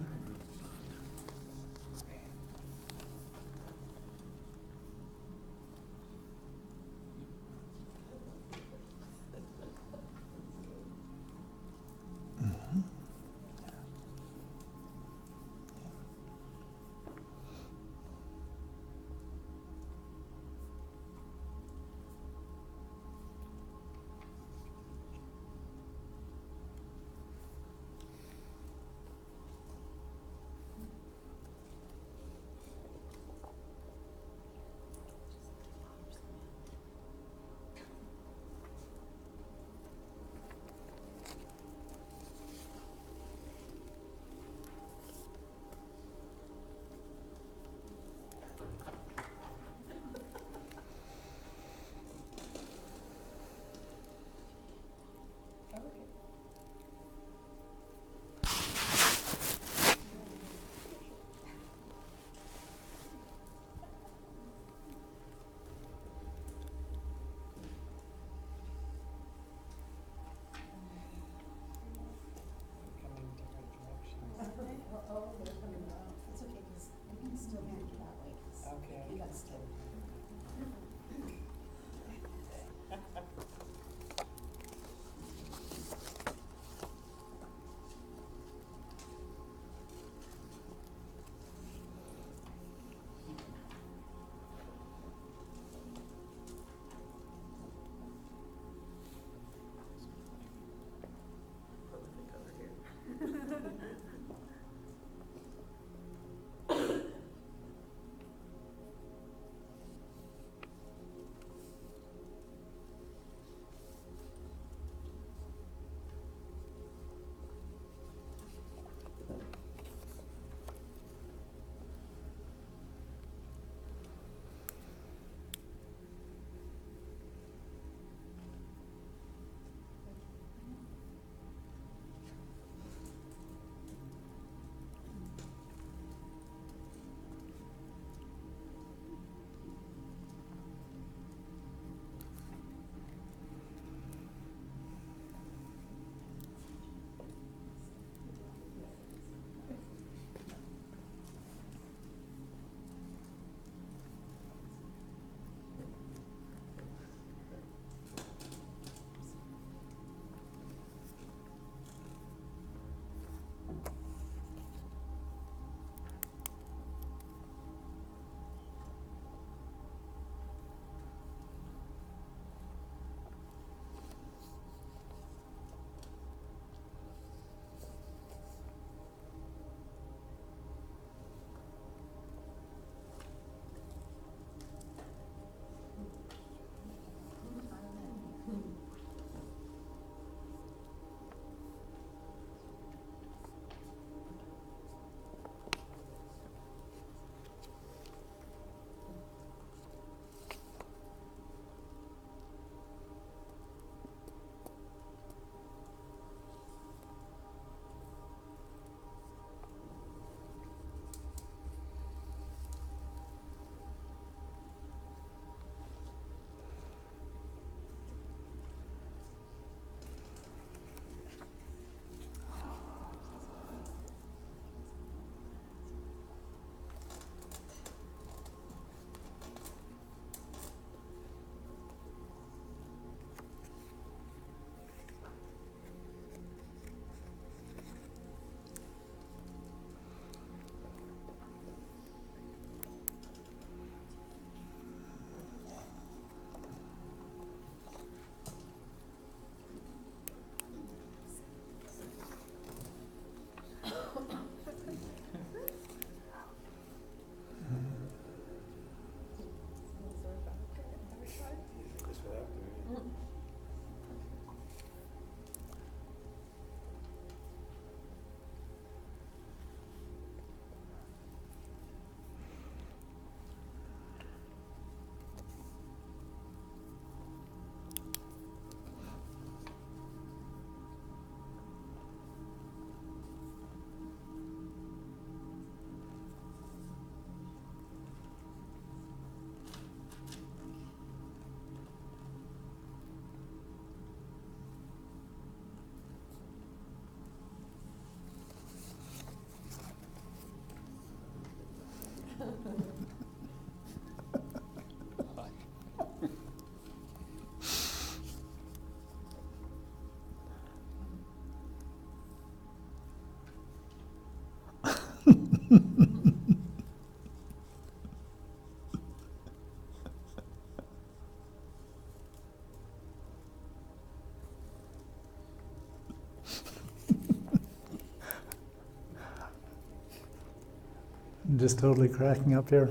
just totally cracking up here.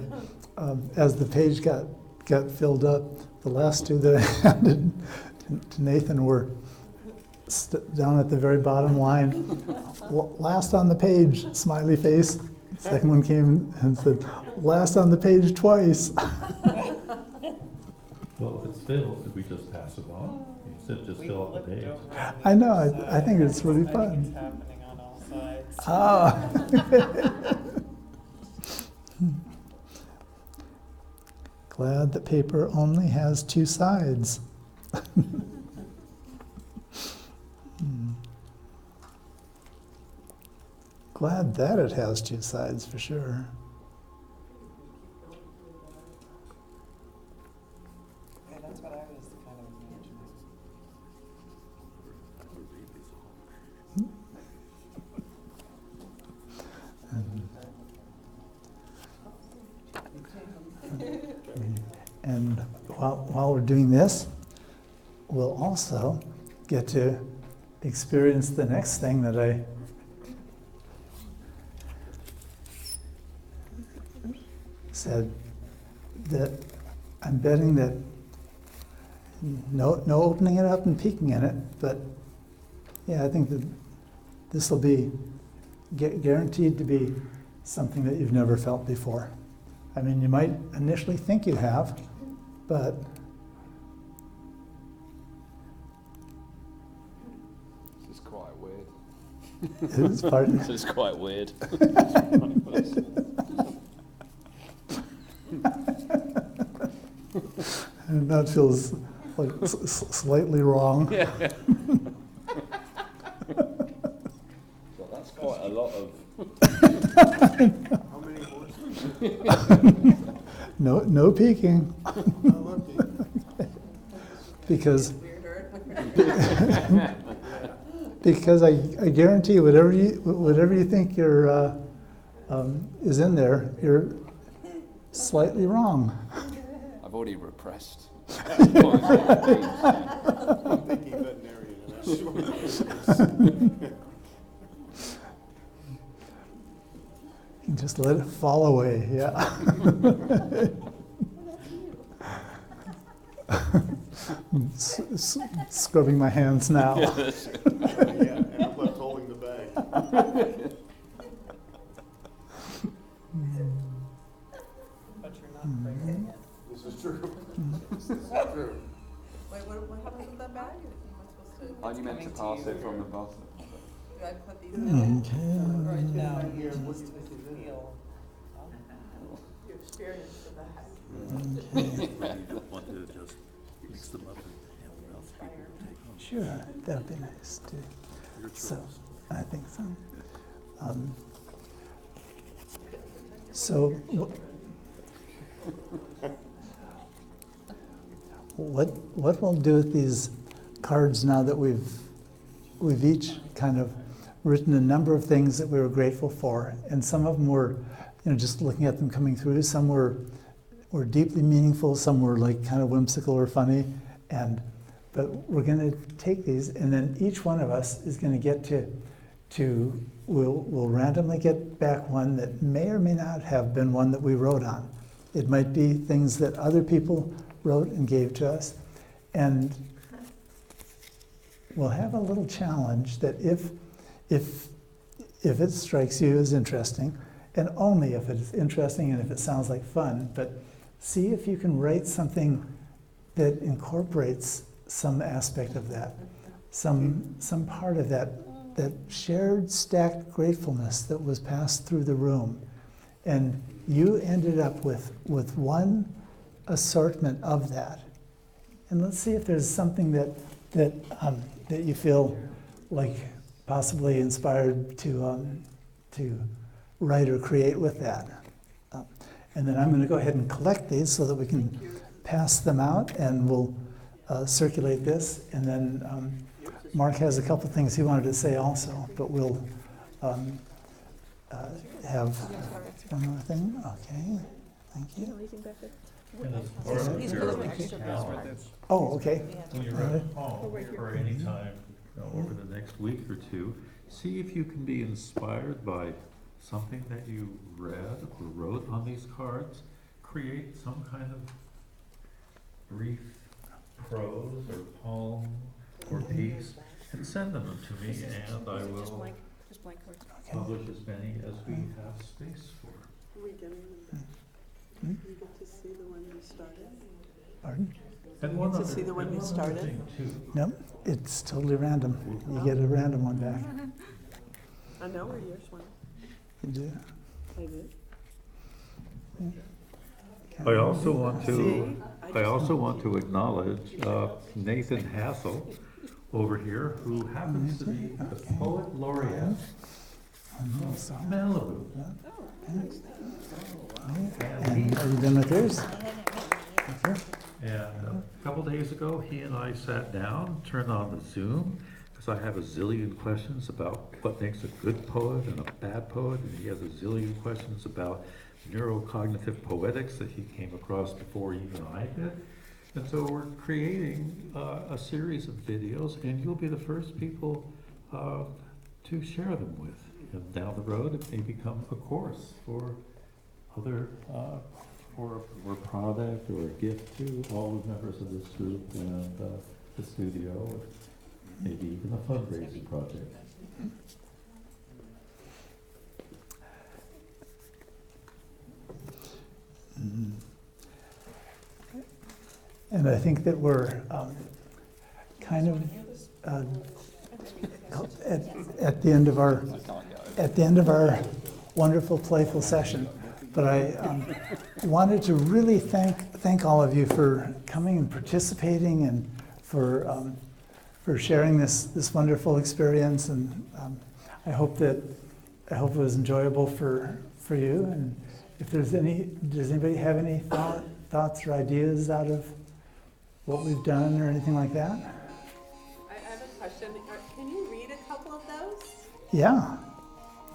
As the page got filled up, the last two that I handed to Nathan were down at the very bottom line. Last on the page, smiley face. Second one came and said, last on the page twice. Well, if it's filled, did we just pass it on? You said just fill out the page. I know, I think it's really fun. It's happening on all sides. Ah. Glad that paper only has two sides. Glad that it has two sides for sure. Yeah, that's what I was kind of imagining. And while we're doing this, we'll also get to experience the next thing that I said, that I'm betting that no opening it up and peeking in it, but yeah, I think that this will be guaranteed to be something that you've never felt before. I mean, you might initially think you have, but This is quite weird. it is pardon. This is quite weird. And that feels like slightly wrong. Yeah. So that's quite a lot of. How many horses? No peeking. Because because I guarantee whatever you think you're is in there, you're slightly wrong. I've already repressed. I'm thinking veterinarian. Just let it fall away, yeah. Scrubbing my hands now. Yeah, and I'm left holding the bag. But you're not pregnant yet. This is true. This is true. Wait, what happens with that bag? Am I supposed to? Are you meant to pass it from the bottom? Do I put these Okay. in? Or do I do No, it you're right supposed to feel. You experience the bag. You don't want to just mix them up and hand them out to people to take home. Sure, that'd be nice too. Your So, choice. I think so. So, what we'll do with these cards now that we've each kind of written a number of things that we were grateful for, and some of them were, just looking at them coming through. Some were deeply meaningful. Some were like kind of whimsical or funny, but we're going to take these, and then each one of us is going to get to we'll randomly get back one that may or may not have been one that we wrote on. It might be things that other people wrote and gave to us, and we'll have a little challenge that if it strikes you as interesting, and only if it's interesting and if it sounds like fun, but see if you can write something that incorporates some aspect of that, some part of that shared stacked gratefulness that was passed through the room. And you ended up with one assortment of that. And let's see if there's something that you feel like possibly inspired to write or create with that. And then I'm going to go ahead and collect these so that we can pass them out, and we'll circulate this. And then Mark has a couple things he wanted to say also, but we'll have one more thing. Okay, thank you. And as part of your Oh, okay. when you're at home, or any time over the next week or two, see if you can be inspired by something that you read or wrote on these cards, create some kind of brief prose or poem or piece, and send them to me, and I will Just blank cards. publish as many as we have space for. Are we getting them back? Hmm? You get to see the one you started? Pardon? And one To other, see the one and you one other started? thing too. Nope, it's totally random. You get a random one back. I know where yours went. You do. I did. I also want to, See? I also want to acknowledge Nathan Hassel over here, who happens to be the poet laureate of Malibu. And are you done with yours? Okay. And a couple days ago, he and I sat down, turned on the Zoom, because I have a zillion questions about what makes a good poet and a bad poet, and he has a zillion questions about neurocognitive poetics that he came across before even I did. And so we're creating a series of videos, and you'll be the first people to share them with. And down the road, it may become a course for other, or product or a gift to all the members of this group and the studio, or maybe even a fundraising project. Mm. And I think that we're kind of at the end of our wonderful, playful session. But I wanted to really thank all of you for coming and participating, and for sharing this wonderful experience. And I hope it was enjoyable for you. And if does anybody have any thoughts or ideas out of what we've done or anything like that? I have a question. Can you read a couple of those? Yeah.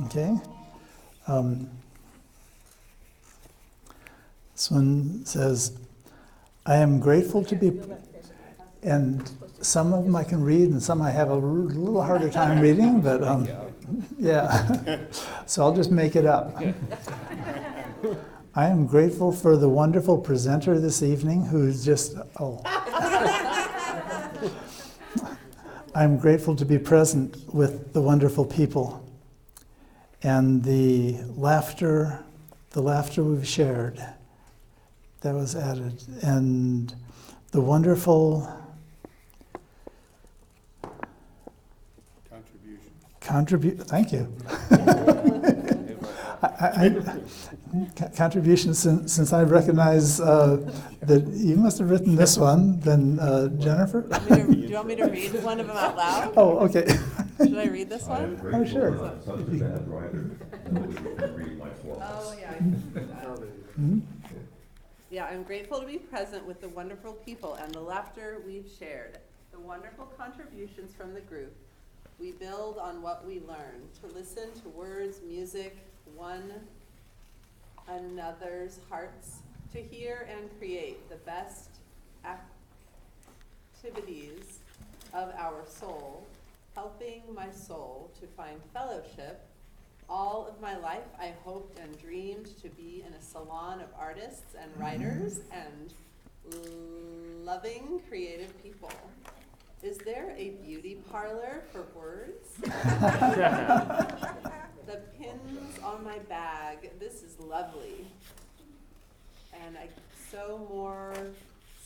Okay. This one says, I am grateful to be, and some of them I can read and some I have a little harder time reading, but yeah. So I'll just make it up. I am grateful for the wonderful presenter this evening who's just, I'm grateful to be present with the wonderful people and the laughter we've shared that was added, and the wonderful thank you. Contributions, since I recognize that you must have written this one, then Jennifer? Do you want me to read one of them out loud? Oh, okay. Should I read this one? Oh, sure. I'm such a bad writer. Nobody can read my flaws. Oh, yeah. Mhm. Yeah, I'm grateful to be present with the wonderful people and the laughter we've shared, the wonderful contributions from the group. We build on what we learn, to listen to words, music, one another's hearts, to hear and create the best activities of our soul, helping my soul to find fellowship. All of my life, I hoped and dreamed to be in a salon of artists and writers and loving creative people. Is there a beauty parlor for words? The pins on my bag, this is lovely. And I so more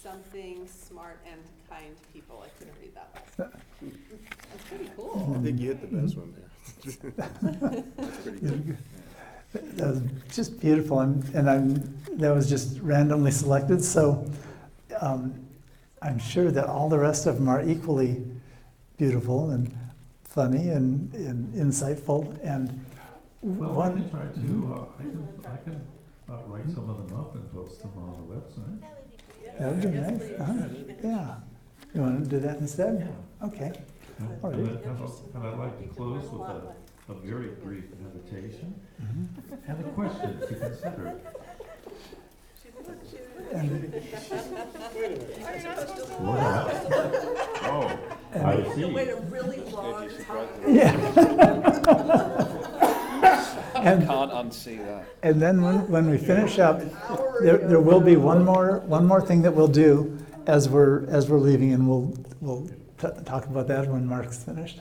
something smart and kind people. I couldn't read that last. That's pretty cool. I think you hit the best one there. That's pretty good. That was just beautiful, and that was just randomly selected. So I'm sure that all the rest of them are equally beautiful and funny and insightful. And Well, I can try to. I can write some of them up and post them on the website. that would be nice. Yeah. You want to do that instead? Yeah. Okay. All And right. I'd like to close with a very brief meditation and a question to consider. Oh, I see. Wait a really long time. Yeah. And- Can't unsee that. And then when we finish up, there will be one more thing that we'll do as we're leaving, and we'll talk about that when Mark's finished.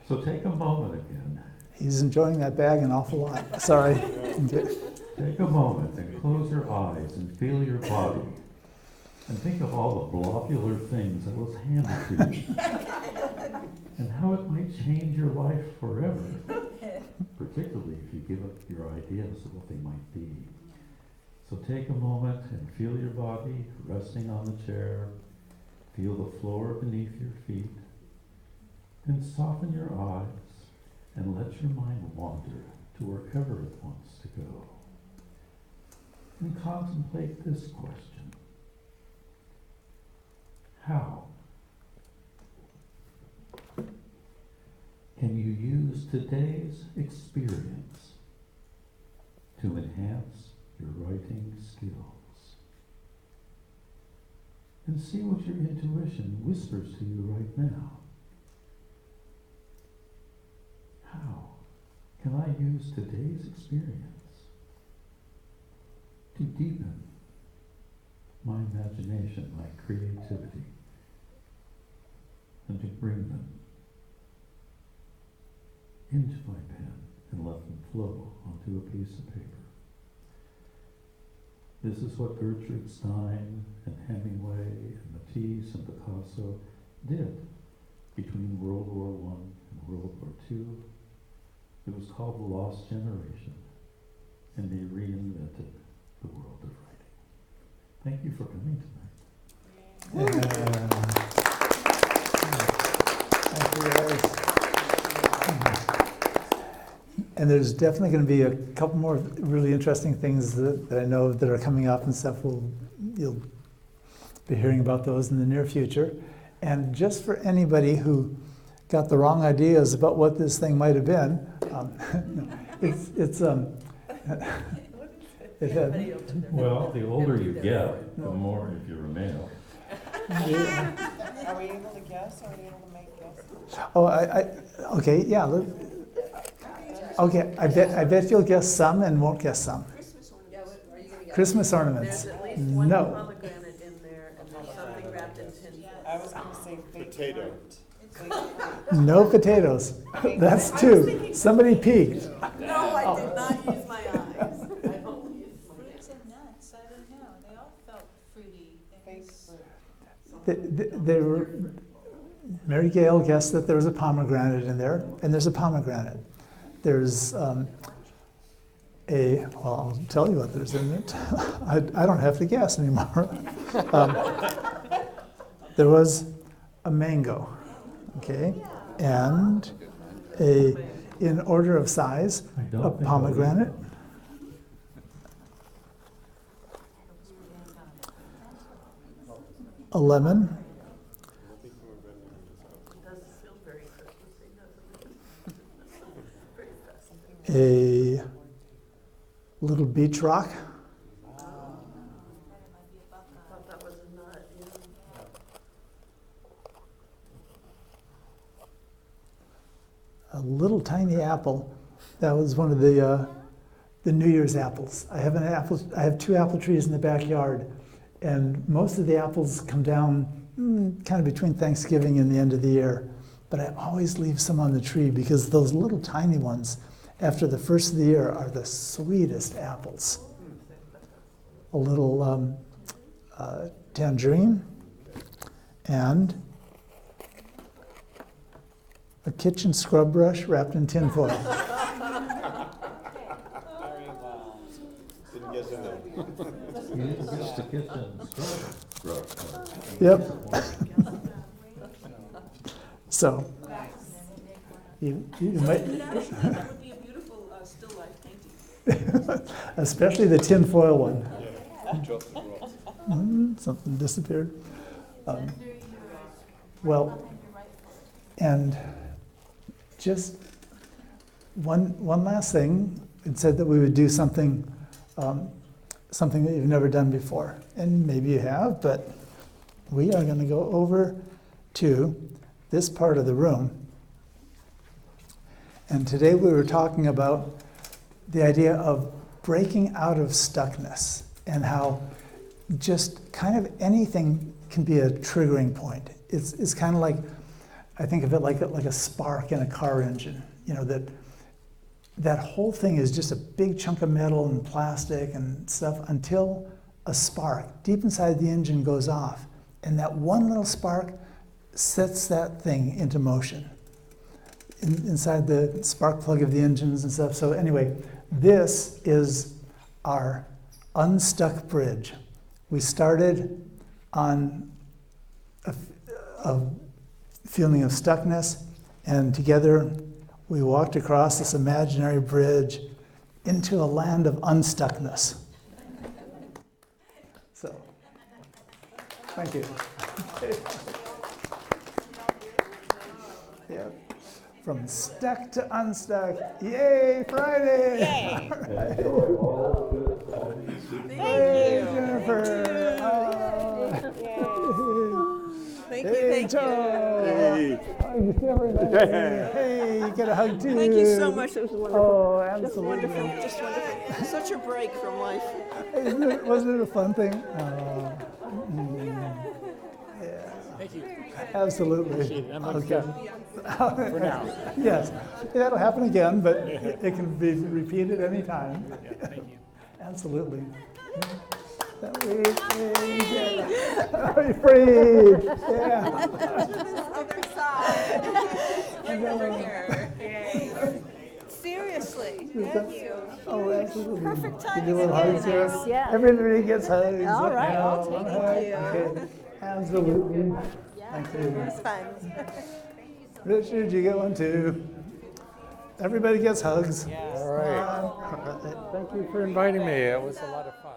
So take a moment again. He's enjoying that bag an awful lot. Sorry. Take a moment and close your eyes and feel your body. And think of all the globular things that was handed to you. And how it might change your life forever. Particularly if you give up your ideas of what they might be. So take a moment and feel your body resting on the chair. Feel the floor beneath your feet. And soften your eyes and let your mind wander to wherever it wants to go. And contemplate this question. How can you use today's experience to enhance your writing skills? And see what your intuition whispers to you right now. How can I use today's experience to deepen my imagination, my creativity, and to bring them into my pen and let them flow onto a piece of paper? This is what Gertrude Stein and Hemingway and Matisse and Picasso did between World War I and World War II. It was called The Lost Generation, and they reinvented the world of writing. Thank you for coming tonight. And there's definitely going to be a couple more really interesting things that I know that are coming up and stuff. You'll be hearing about those in the near future. And just for anybody who got the wrong ideas about what this thing might have been, it had. Well, the older you get, the more if you're a male. Are we able to guess? Are we able to make guesses? Oh, okay, yeah. Okay, I bet you'll guess some and won't guess some. Christmas ornaments. There's at least one No. pomegranate in there, and there's something wrapped in tin foil. I was going to say Potato. No potatoes. That's two. Somebody peeked. No, I did not use my eyes. I only used my Fruits and nuts, I don't know, they all felt fruity things. They were. Mary Gale guessed that there was a pomegranate in there, and there's a pomegranate. There's well, I'll tell you what there's in it. I don't have to guess anymore. There was a mango, okay, and in order of size, a pomegranate, a lemon, a little beach rock, a little tiny apple. That was one of the New Year's apples. I have two apple trees in the backyard, and most of the apples come down kind of between Thanksgiving and the end of the year. But I always leave some on the tree because those little tiny ones, after the first of the year, are the sweetest apples. A little tangerine and a kitchen scrub brush wrapped in tin foil. Very well. Didn't guess anything. You didn't guess the kitchen scrub. Yep. So, you might, That would be a beautiful still life painting. especially the tin foil one. Yeah. Something disappeared. Well, and just one last thing. It said that we would do something something that you've never done before, and maybe you have, but we are going to go over to this part of the room. And today we were talking about the idea of breaking out of stuckness and how just kind of anything can be a triggering point. It's kind of like, I think of it like a spark in a car engine, you know, that whole thing is just a big chunk of metal and plastic and stuff until a spark deep inside the engine goes off. And that one little spark sets that thing into motion inside the spark plug of the engines and stuff. So anyway, this is our unstuck bridge. We started on a feeling of stuckness, and together we walked across this imaginary bridge into a land of unstuckness. So, thank you. Yeah. From stuck to unstuck. Yay, Friday! Yay. All right. Thank Hey, you. Jennifer. Thank you, Hey, thank Joe. you. Hugs to everybody. Hey, you get a hug too. Thank you so much, it was wonderful. Oh, Just absolutely. wonderful, just wonderful. Such a break from life. Wasn't it a fun thing? Yeah. Thank you. Absolutely. Appreciate it. I'm Okay. For now. Yes, that'll happen again, but it can be repeated anytime. Yeah, thank you. Absolutely. That way, you're free. Yeah. Other side. Right over here. Yay. Seriously, thank you. Oh, absolutely. Perfect Give timing you a little again. hugs here. Yeah. Everybody gets hugs. All right, Now, I'll take one it. hug. Okay. Absolutely. Thank you. It was fun. Richard, you get one too. Everybody gets hugs. All right. Thank you for inviting me. It was a lot of fun.